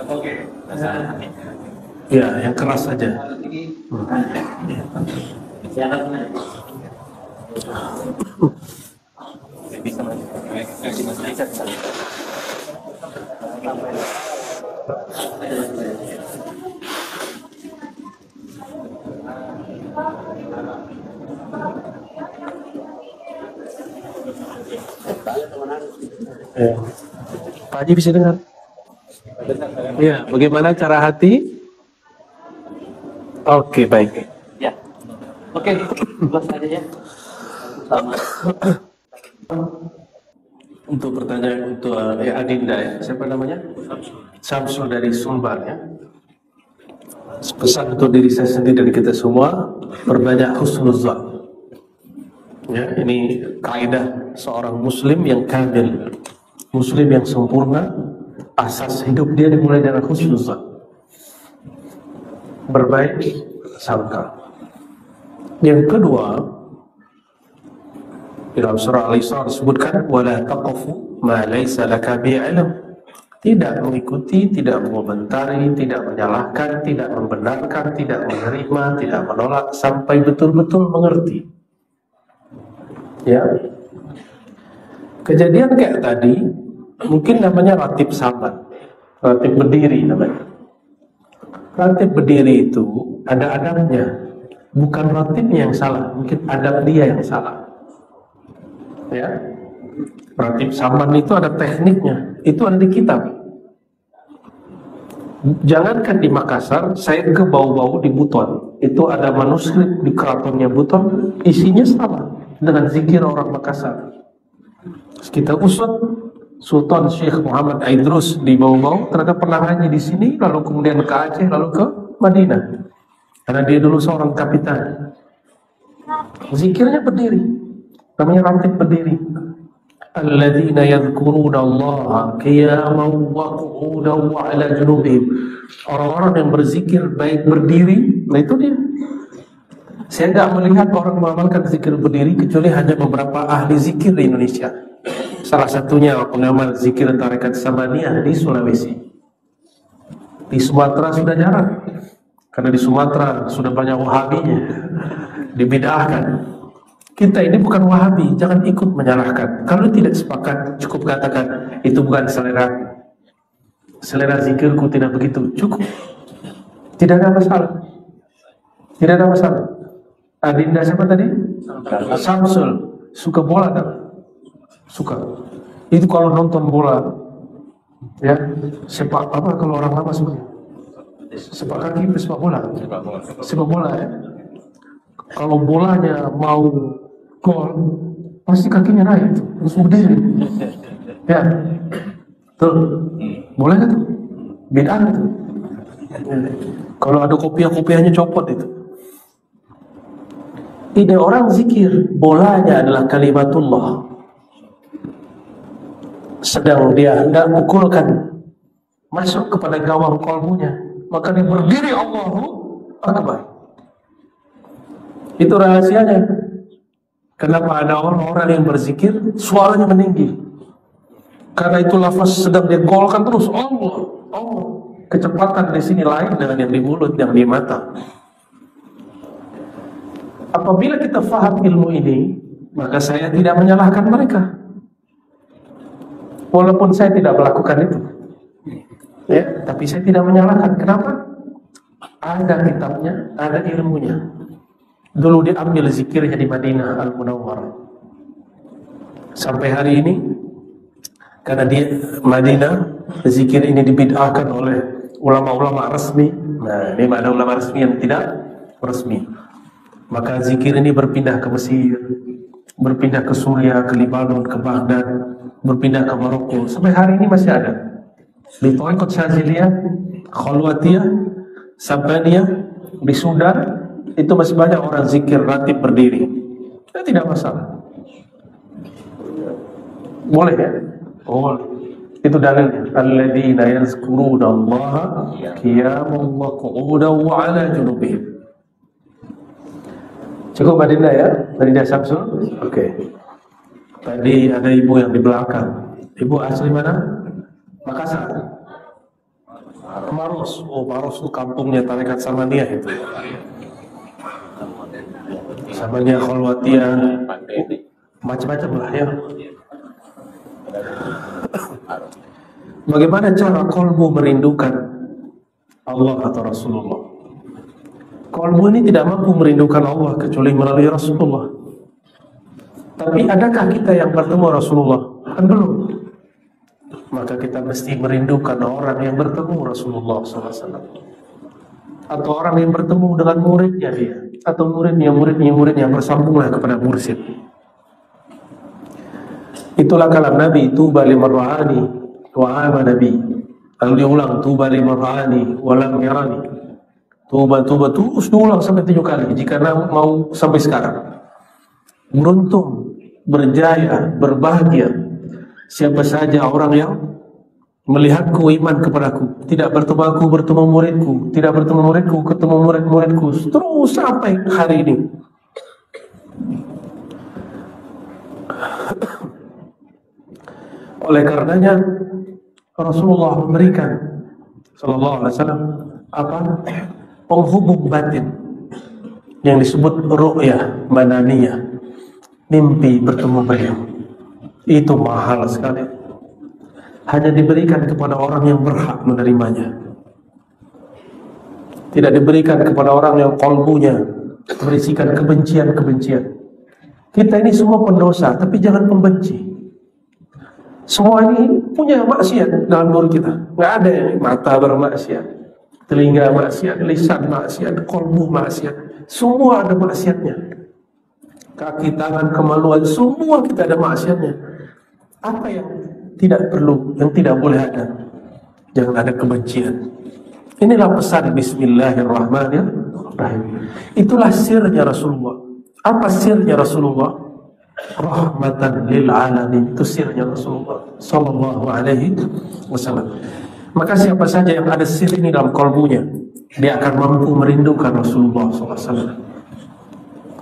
Oke. Ya, yang keras saja. Pak Haji bisa dengar? Ya, bagaimana cara hati? Oke, baik. Ya. Oke, buat saja ya. Sama. Untuk pertanyaan untuk Adinda ya, siapa namanya? Samsul dari Sumbar ya. Pesan untuk diri saya sendiri dan kita semua, perbanyak husnuzan. Ya, ini kaidah seorang muslim yang kamil, muslim yang sempurna. Asas hidup dia dimulai dari husnuzan, berbaik sangka. Yang kedua, dalam surah Al-Isra disebutkan wala taqfu ma laysa laka bi ilm. Tidak mengikuti, tidak mengomentari, tidak menyalahkan, tidak membenarkan, tidak menerima, tidak menolak sampai betul-betul mengerti. Ya. Kejadian kayak tadi mungkin namanya ratib saman, ratib berdiri namanya. Ratib berdiri itu ada adabnya, bukan ratibnya yang salah, mungkin adab dia yang salah. Ya, ratib saman itu ada tekniknya, itu ada di kitab. Jangankan di Makassar, saya ke bau-bau di Buton, itu ada manuskrip di keratonnya Buton, isinya sama dengan zikir orang Makassar. Kita usut Sultan Syekh Muhammad Aidrus di Bau-Bau ternyata pernah haji di sini, lalu kemudian ke Aceh, lalu ke Madinah. Karena dia dulu seorang kapitan. Zikirnya berdiri, namanya ratib berdiri. Alladzina yadhkuruna Allah qiyaman wa qu'udan wa 'ala junubihim. Orang-orang yang berzikir baik berdiri, nah itu dia. Saya tidak melihat orang mengamalkan zikir berdiri kecuali hanya beberapa ahli zikir di Indonesia. Salah satunya pengamal zikir tarekat Samaniyah di Sulawesi. Di Sumatera sudah jarang, karena di Sumatera sudah banyak wahabinya, dibid'ahkan. Kita ini bukan wahabi, jangan ikut menyalahkan. Kalau tidak sepakat, cukup katakan itu bukan selera zikirku tidak begitu, cukup. Tidak ada masalah. Tidak ada masalah. Adinda siapa tadi? Samsul. Suka bola tak? Suka. Itu kalau nonton bola, ya sepak apa kalau orang lama sebutnya? Sepak kaki, sepak bola. Sepak bola ya. Kalau bolanya mau gol, pasti kakinya naik tuh, langsung berdiri. Ya, tuh, boleh nggak tuh? Bid'ah tuh. Kalau ada kopiah-kopiahnya copot itu. Ini orang zikir, bolanya adalah kalimatullah. Sedang dia hendak pukulkan masuk kepada gawang kolbunya, maka dia berdiri, Allahu Akbar. Itu rahasianya. Kenapa ada orang-orang yang berzikir suaranya meninggi? Karena itu lafaz sedang dia golkan terus, Allah, Allah. Kecepatan di sini lain dengan yang di mulut, yang di mata. Apabila kita faham ilmu ini, maka saya tidak menyalahkan mereka, walaupun saya tidak melakukan itu. Ya, tapi saya tidak menyalahkan. Kenapa? Ada kitabnya, ada ilmunya. Dulu diambil zikirnya di Madinah Al-Munawwarah. Sampai hari ini, karena di Madinah zikir ini dibid'ahkan oleh ulama-ulama resmi. Nah, ini ada ulama resmi yang tidak resmi. Maka zikir ini berpindah ke Mesir, berpindah ke Suriah, ke Lebanon, ke Baghdad, berpindah ke Maroko. Sampai hari ini masih ada. Di Thariqat Syadziliyah, Khalwatiyah, Sabbaniyah, di Sudan, itu masih banyak orang zikir ratib berdiri. Itu tidak masalah. Boleh ya? Boleh. Itu dalilnya. Alladzina yazkuruna Allaha qiyaman wa qu'udan wa 'ala junubihim. Cukup Mbak Dinda ya? Dinda Samsul? Oke. Tadi ada ibu yang di belakang. Ibu asli mana? Makassar. Maros. Oh, Maros itu kampungnya Tarekat Samaniyah itu. Samaniyah, Khalwatiyah, macam-macam lah ya. Bagaimana cara kolbu merindukan Allah atau Rasulullah? Kolbu ini tidak mampu merindukan Allah kecuali melalui Rasulullah. Tapi adakah kita yang bertemu Rasulullah? Kan belum. Maka kita mesti merindukan orang yang bertemu Rasulullah SAW, atau orang yang bertemu dengan muridnya dia, atau muridnya bersambunglah kepada mursyid. Itulah kalam Nabi, tuba liman ra'ani wa ama Nabi. Lalu diulang, tuba liman ra'ani wa lam yarani. Tuba terus diulang sampai 7 kali jika mau sampai sekarang. Beruntung, berjaya, berbahagia siapa saja orang yang melihatku, iman kepadaku, tidak bertemu aku, bertemu muridku, tidak bertemu muridku, ketemu murid-muridku, terus sampai hari ini. Oleh karenanya Rasulullah memberikan sallallahu alaihi wasallam penghubung batin yang disebut ru'yah mananiyah, mimpi bertemu beliau. Itu mahal sekali, hanya diberikan kepada orang yang berhak menerimanya, tidak diberikan kepada orang yang kolbunya berisikan kebencian-kebencian. Kita ini semua pendosa, tapi jangan pembenci. Semua ini punya maksiat dalam diri kita. Nggak ada yang mata bermaksiat, telinga maksiat, lisan maksiat, kolbu maksiat. Semua ada maksiatnya. Kaki, tangan, kemaluan, semua kita ada maksiatnya. Apa yang tidak perlu, yang tidak boleh ada? Jangan ada kebencian. Inilah pesan Bismillahirrahmanirrahim. Itulah sirnya Rasulullah. Apa sirnya Rasulullah? Rahmatan lil alamin. Itu sirnya Rasulullah sallallahu alaihi wasallam. Maka siapa saja yang ada sir ini dalam kalbunya, dia akan mampu merindukan Rasulullah sallallahu alaihi wasallam.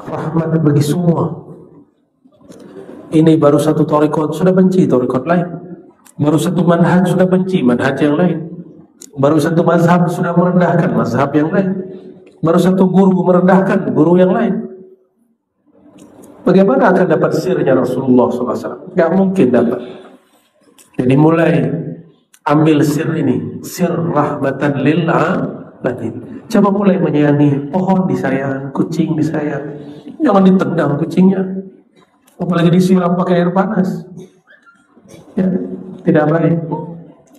Rahmat bagi semua. Ini baru satu thariqat sudah benci thariqat lain. Baru satu manhaj sudah benci manhaj yang lain. Baru satu mazhab sudah merendahkan mazhab yang lain. Baru satu guru merendahkan guru yang lain. Bagaimana akan dapat sirnya Rasulullah SAW? Gak mungkin dapat. Jadi mulai ambil sir ini, sir rahmatan lil alamin. Coba mulai menyayangi pohon disayang, kucing disayang. Jangan ditendang kucingnya, apalagi disiram pakai air panas. Ya, tidak baik.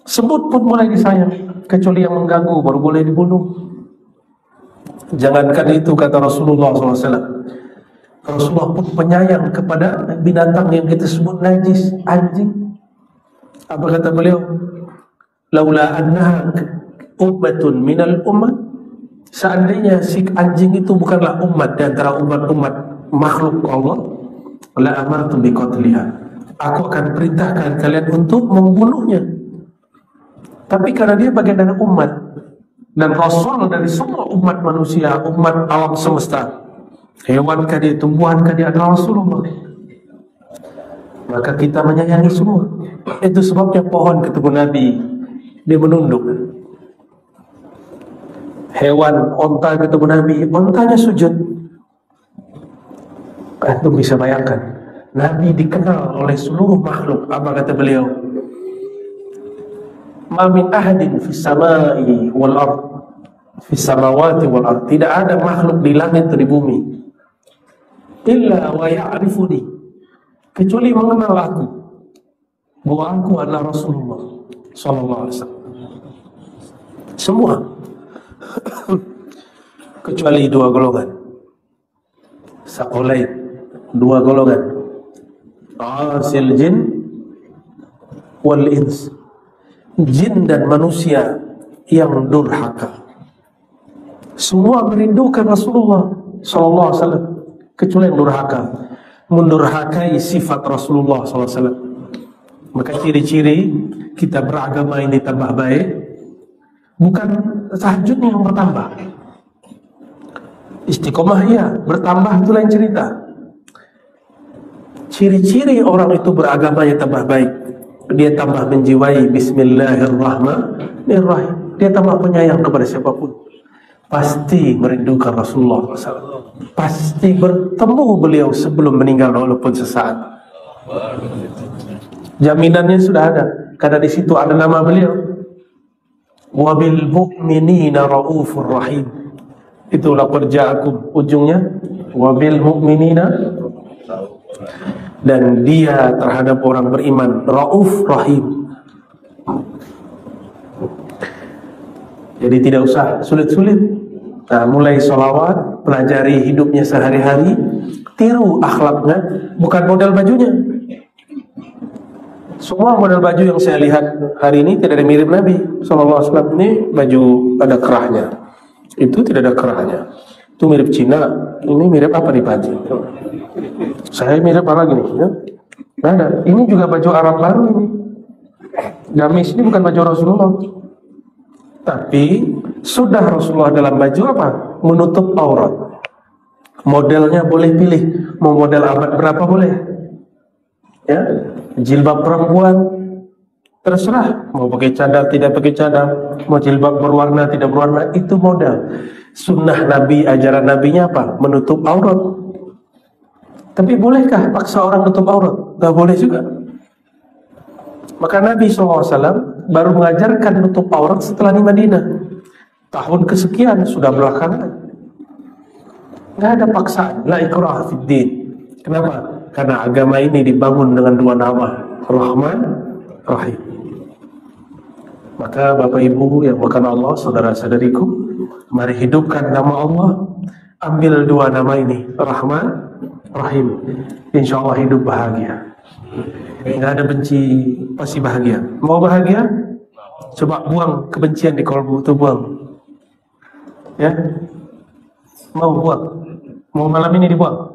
Sebut pun mulai disayang, kecuali yang mengganggu baru boleh dibunuh. Jangankan itu, kata Rasulullah SAW, Rasulullah pun penyayang kepada binatang yang kita sebut najis, anjing. Apa kata beliau? Laula annaha ummatun minal ummah, seandainya si anjing itu bukanlah umat di antara umat-umat makhluk Allah, la amartu biqatliha, aku akan perintahkan kalian untuk membunuhnya. Tapi karena dia bagian dari umat dan Rasul dari semua umat manusia, umat alam semesta, hewan kah dia, tumbuhan kah dia, adalah Rasulullah, maka kita menyayangi semua. Itu sebabnya pohon ketemu Nabi, dia menunduk. Hewan, onta ketemu Nabi, ontanya sujud. Antum bisa bayangkan, Nabi dikenal oleh seluruh makhluk. Apa kata beliau? Ma min ahadin fis samai wal ard, fis samawati wal ard, tidak ada makhluk di langit atau di bumi, illa wa ya'rifuni, kecuali mengenal aku, bahwa aku adalah Rasulullah sallallahu alaihi wasallam. Semua kecuali dua golongan, saqalain, dua golongan, asil jin wal ins, jin dan manusia yang durhaka. Semua merindukan Rasulullah sallallahu alaihi wasallam kecuali yang durhaka, mendurhakai sifat Rasulullah sallallahu alaihi wasallam. Maka ciri-ciri kita beragama ini tambah baik bukan tahajudnya yang bertambah, istiqomah ya bertambah, itu lain cerita. Ciri-ciri orang itu beragamanya tambah baik, dia tambah menjiwai Bismillahirrahmanirrahim, dia tambah penyayang kepada siapapun, pasti merindukan Rasulullah SAW, pasti bertemu beliau sebelum meninggal walaupun sesaat. Jaminannya sudah ada, karena di situ ada nama beliau, wabil mu'minina raufur rahim. Itulah kerjaakum, ujungnya wabil mu'minina, dan dia terhadap orang beriman rauf rahim. Jadi tidak usah sulit-sulit. Nah, mulai sholawat, pelajari hidupnya sehari-hari, tiru akhlaknya, bukan model bajunya. Semua model baju yang saya lihat hari ini tidak ada mirip Nabi sallallahu alaihi wasallam. Ini baju ada kerahnya, itu tidak ada kerahnya. Itu mirip Cina, ini mirip apa nih Pak? Saya mirip apa lagi nih? Ya? Nggak ada. Ini juga baju Arab baru ini. Gamis ini bukan baju Rasulullah. Tapi sudah Rasulullah dalam baju apa? Menutup aurat. Modelnya boleh pilih, mau model abad berapa boleh. Ya, jilbab perempuan terserah, mau pakai cadar tidak pakai cadar, mau jilbab berwarna tidak berwarna, itu model. Sunnah Nabi, ajaran Nabinya apa? Menutup aurat. Tapi bolehkah paksa orang menutup aurat? Gak boleh juga. Maka Nabi SAW baru mengajarkan menutup aurat setelah di Madinah. Tahun kesekian, sudah belakangan. Gak ada paksaan, la ikraha fid din. Kenapa? Karena agama ini dibangun dengan dua nama, Rahman, Rahim. Maka Bapak Ibu yang bukan Allah, saudara-saudariku, mari hidupkan nama Allah, ambil dua nama ini, Rahman, Rahim. Insya Allah hidup bahagia. Nggak ada benci, pasti bahagia. Mau bahagia? Coba buang kebencian di kolbu itu, buang. Ya, mau buang? Mau malam ini dibuang?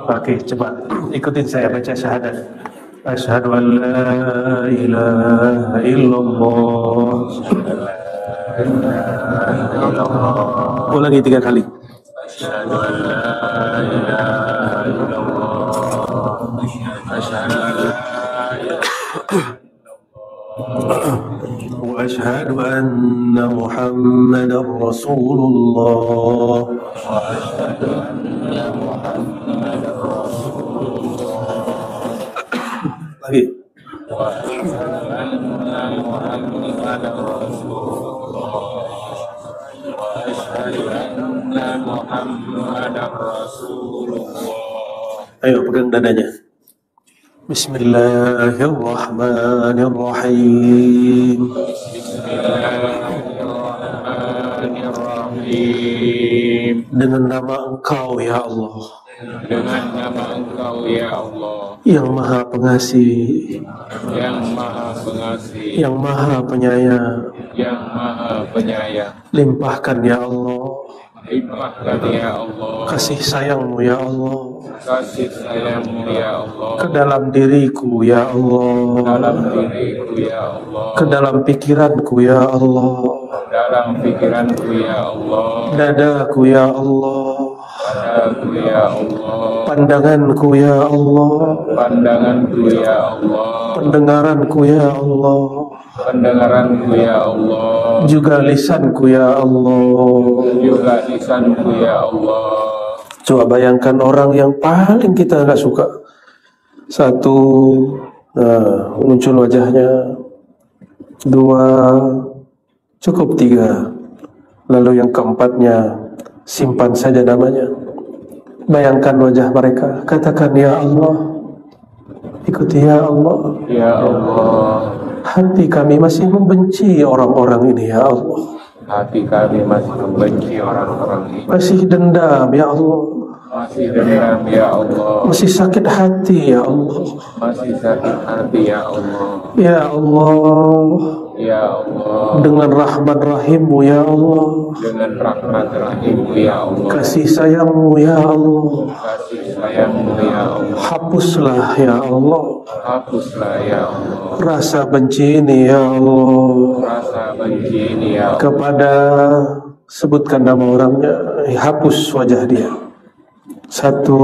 Oke, coba ikutin saya baca syahadat. Asyhadu an la ilaha illallah. Ulangi 3 kali. Asyhadu an la ilaha illallah. Asyhadu an la wa asyhadu anna Muhammadar Rasulullah. Wa asyhadu anna Muhammadar Rasulullah. Lagi. Wa asyhadu anna Muhammadar Rasulullah. Wa asyhadu anna Muhammadar Rasulullah. Ayo pegang dadanya. Bismillahirrahmanirrahim. Bismillahirrahmanirrahim. Dengan nama Engkau ya Allah. dengan nama Engkau ya Allah, yang Maha Pengasih, yang Maha Pengasih, yang Maha Penyayang. yang Maha Penyayang. Limpahkan ya Allah Limpahkan ya Allah kasih sayang-Mu ya Allah kasih sayang-Mu ya Allah ke dalam diriku ya Allah, dalam diriku ya Allah, ke dalam pikiranku ya Allah, dalam pikiranku ya Allah, dadaku ya Allah, padaku ya Allah, pandanganku ya Allah, pandanganku ya Allah, pendengaranku ya Allah, pendengaranku ya Allah, juga lisanku ya Allah. juga lisanku ya Allah. Coba bayangkan orang yang paling kita nggak suka. Satu, muncul wajahnya. Dua, cukup tiga. Lalu yang keempatnya, simpan saja namanya. Bayangkan wajah mereka. Katakan ya Allah. Ikuti ya Allah. Ya Allah, Hati kami masih membenci orang-orang ini ya Allah. hati kami masih membenci orang-orang ini, Masih dendam ya Allah. masih dendam ya Allah, Masih sakit hati ya Allah. masih sakit hati ya Allah. Ya Allah, Ya Allah, dengan rahmat rahim-Mu ya Allah, dengan rahmat rahim-Mu ya Allah, kasih sayang-Mu ya Allah, kasih sayang-Mu ya Allah, hapuslah ya Allah hapuslah ya Allah rasa benci ini ya Allah rasa benci ini ya Allah. kepada, sebutkan nama orangnya, hapus wajah dia. Satu,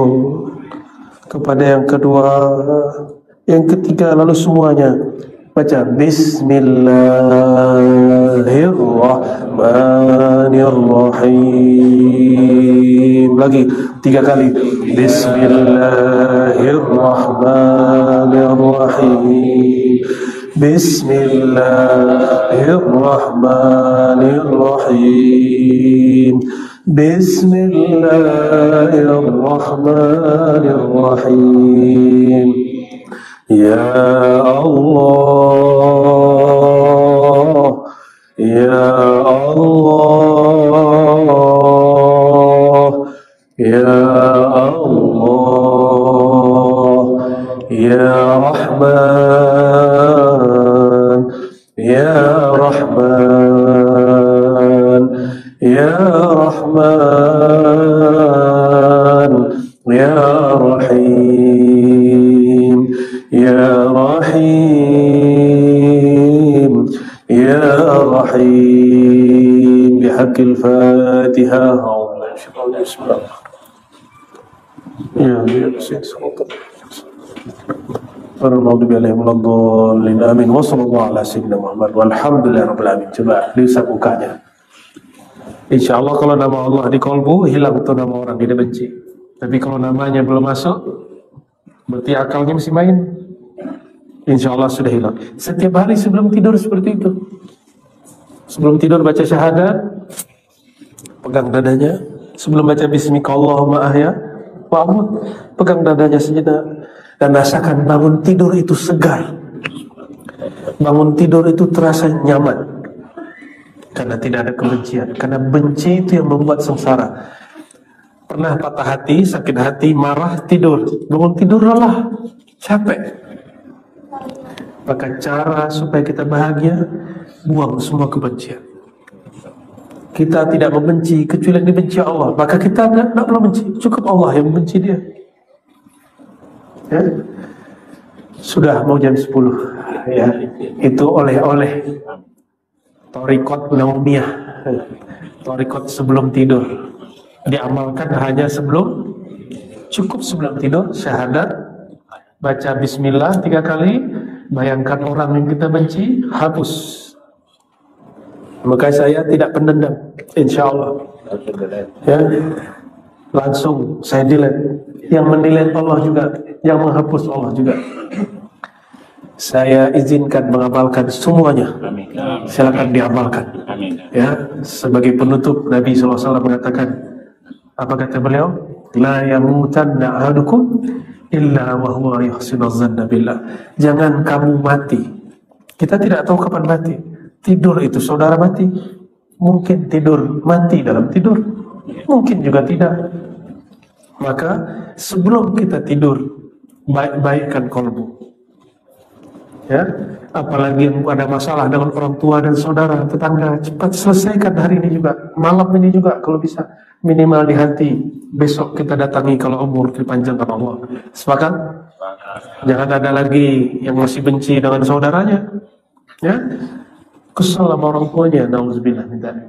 kepada yang kedua, yang ketiga, lalu semuanya baca Bismillahirrahmanirrahim. Lagi 3 kali. Bismillahirrahmanirrahim. Bismillahirrahmanirrahim. Bismillahirrahmanirrahim. Ya Allah, Ya Allah, Ya Allah, Ya Rahman, Ya Rahman, Ya Rahman, Ya Rahim, Ya Rahim, Ya Rahim. Bihaqqil Fatihah. Ya Amin. Wa sallallahu ala sayyidina Muhammad walhamdulillahirabbil alamin. Coba diusap mukanya. Insyaallah kalau nama Allah di kolbu, hilang tuh nama orang yang dibenci. Tapi kalau namanya belum masuk, berarti akalnya masih main. Insyaallah sudah hilang. Setiap hari sebelum tidur seperti itu. Sebelum tidur baca syahadat, pegang dadanya. Sebelum baca bismikallahumma ahya wa amut, pegang dadanya sejenak dan rasakan bangun tidur itu segar. Bangun tidur itu terasa nyaman. Karena tidak ada kebencian. Karena benci itu yang membuat sengsara. Pernah patah hati, sakit hati, marah, tidur. Bangun tidur lelah, capek. Maka cara supaya kita bahagia, buang semua kebencian. Kita tidak membenci kecuali yang dibenci Allah. Maka kita tidak perlu benci. Cukup Allah yang membenci dia. Ya? Sudah mau jam 10. Ya, itu oleh-oleh. Torikot Naumiyah, torikot sebelum tidur, diamalkan hanya cukup sebelum tidur, syahadat, baca bismillah 3 kali, bayangkan orang yang kita benci, hapus. Maka saya tidak pendendam, insya Allah. Ya, langsung saya delete. Yang mendelete Allah juga, yang menghapus Allah juga. Saya izinkan mengamalkan semuanya. Silakan diamalkan. Ya, sebagai penutup Nabi SAW mengatakan, apa kata beliau? La yamutanna ahadukum illa wa huwa yuhsinu dzanna billah. Jangan kamu mati. Kita tidak tahu kapan mati. Tidur itu saudara mati. Mungkin tidur mati dalam tidur. Mungkin juga tidak. Maka sebelum kita tidur, baik-baikkan kolbu. Ya, apalagi yang ada masalah dengan orang tua dan saudara, tetangga, cepat selesaikan hari ini juga, malam ini juga kalau bisa, minimal di hati. Besok kita datangi kalau umur dipanjangkan Allah. Sepakat? Jangan ada lagi yang masih benci dengan saudaranya, ya, kesal sama orang tuanya, nauzubillah min dzalik.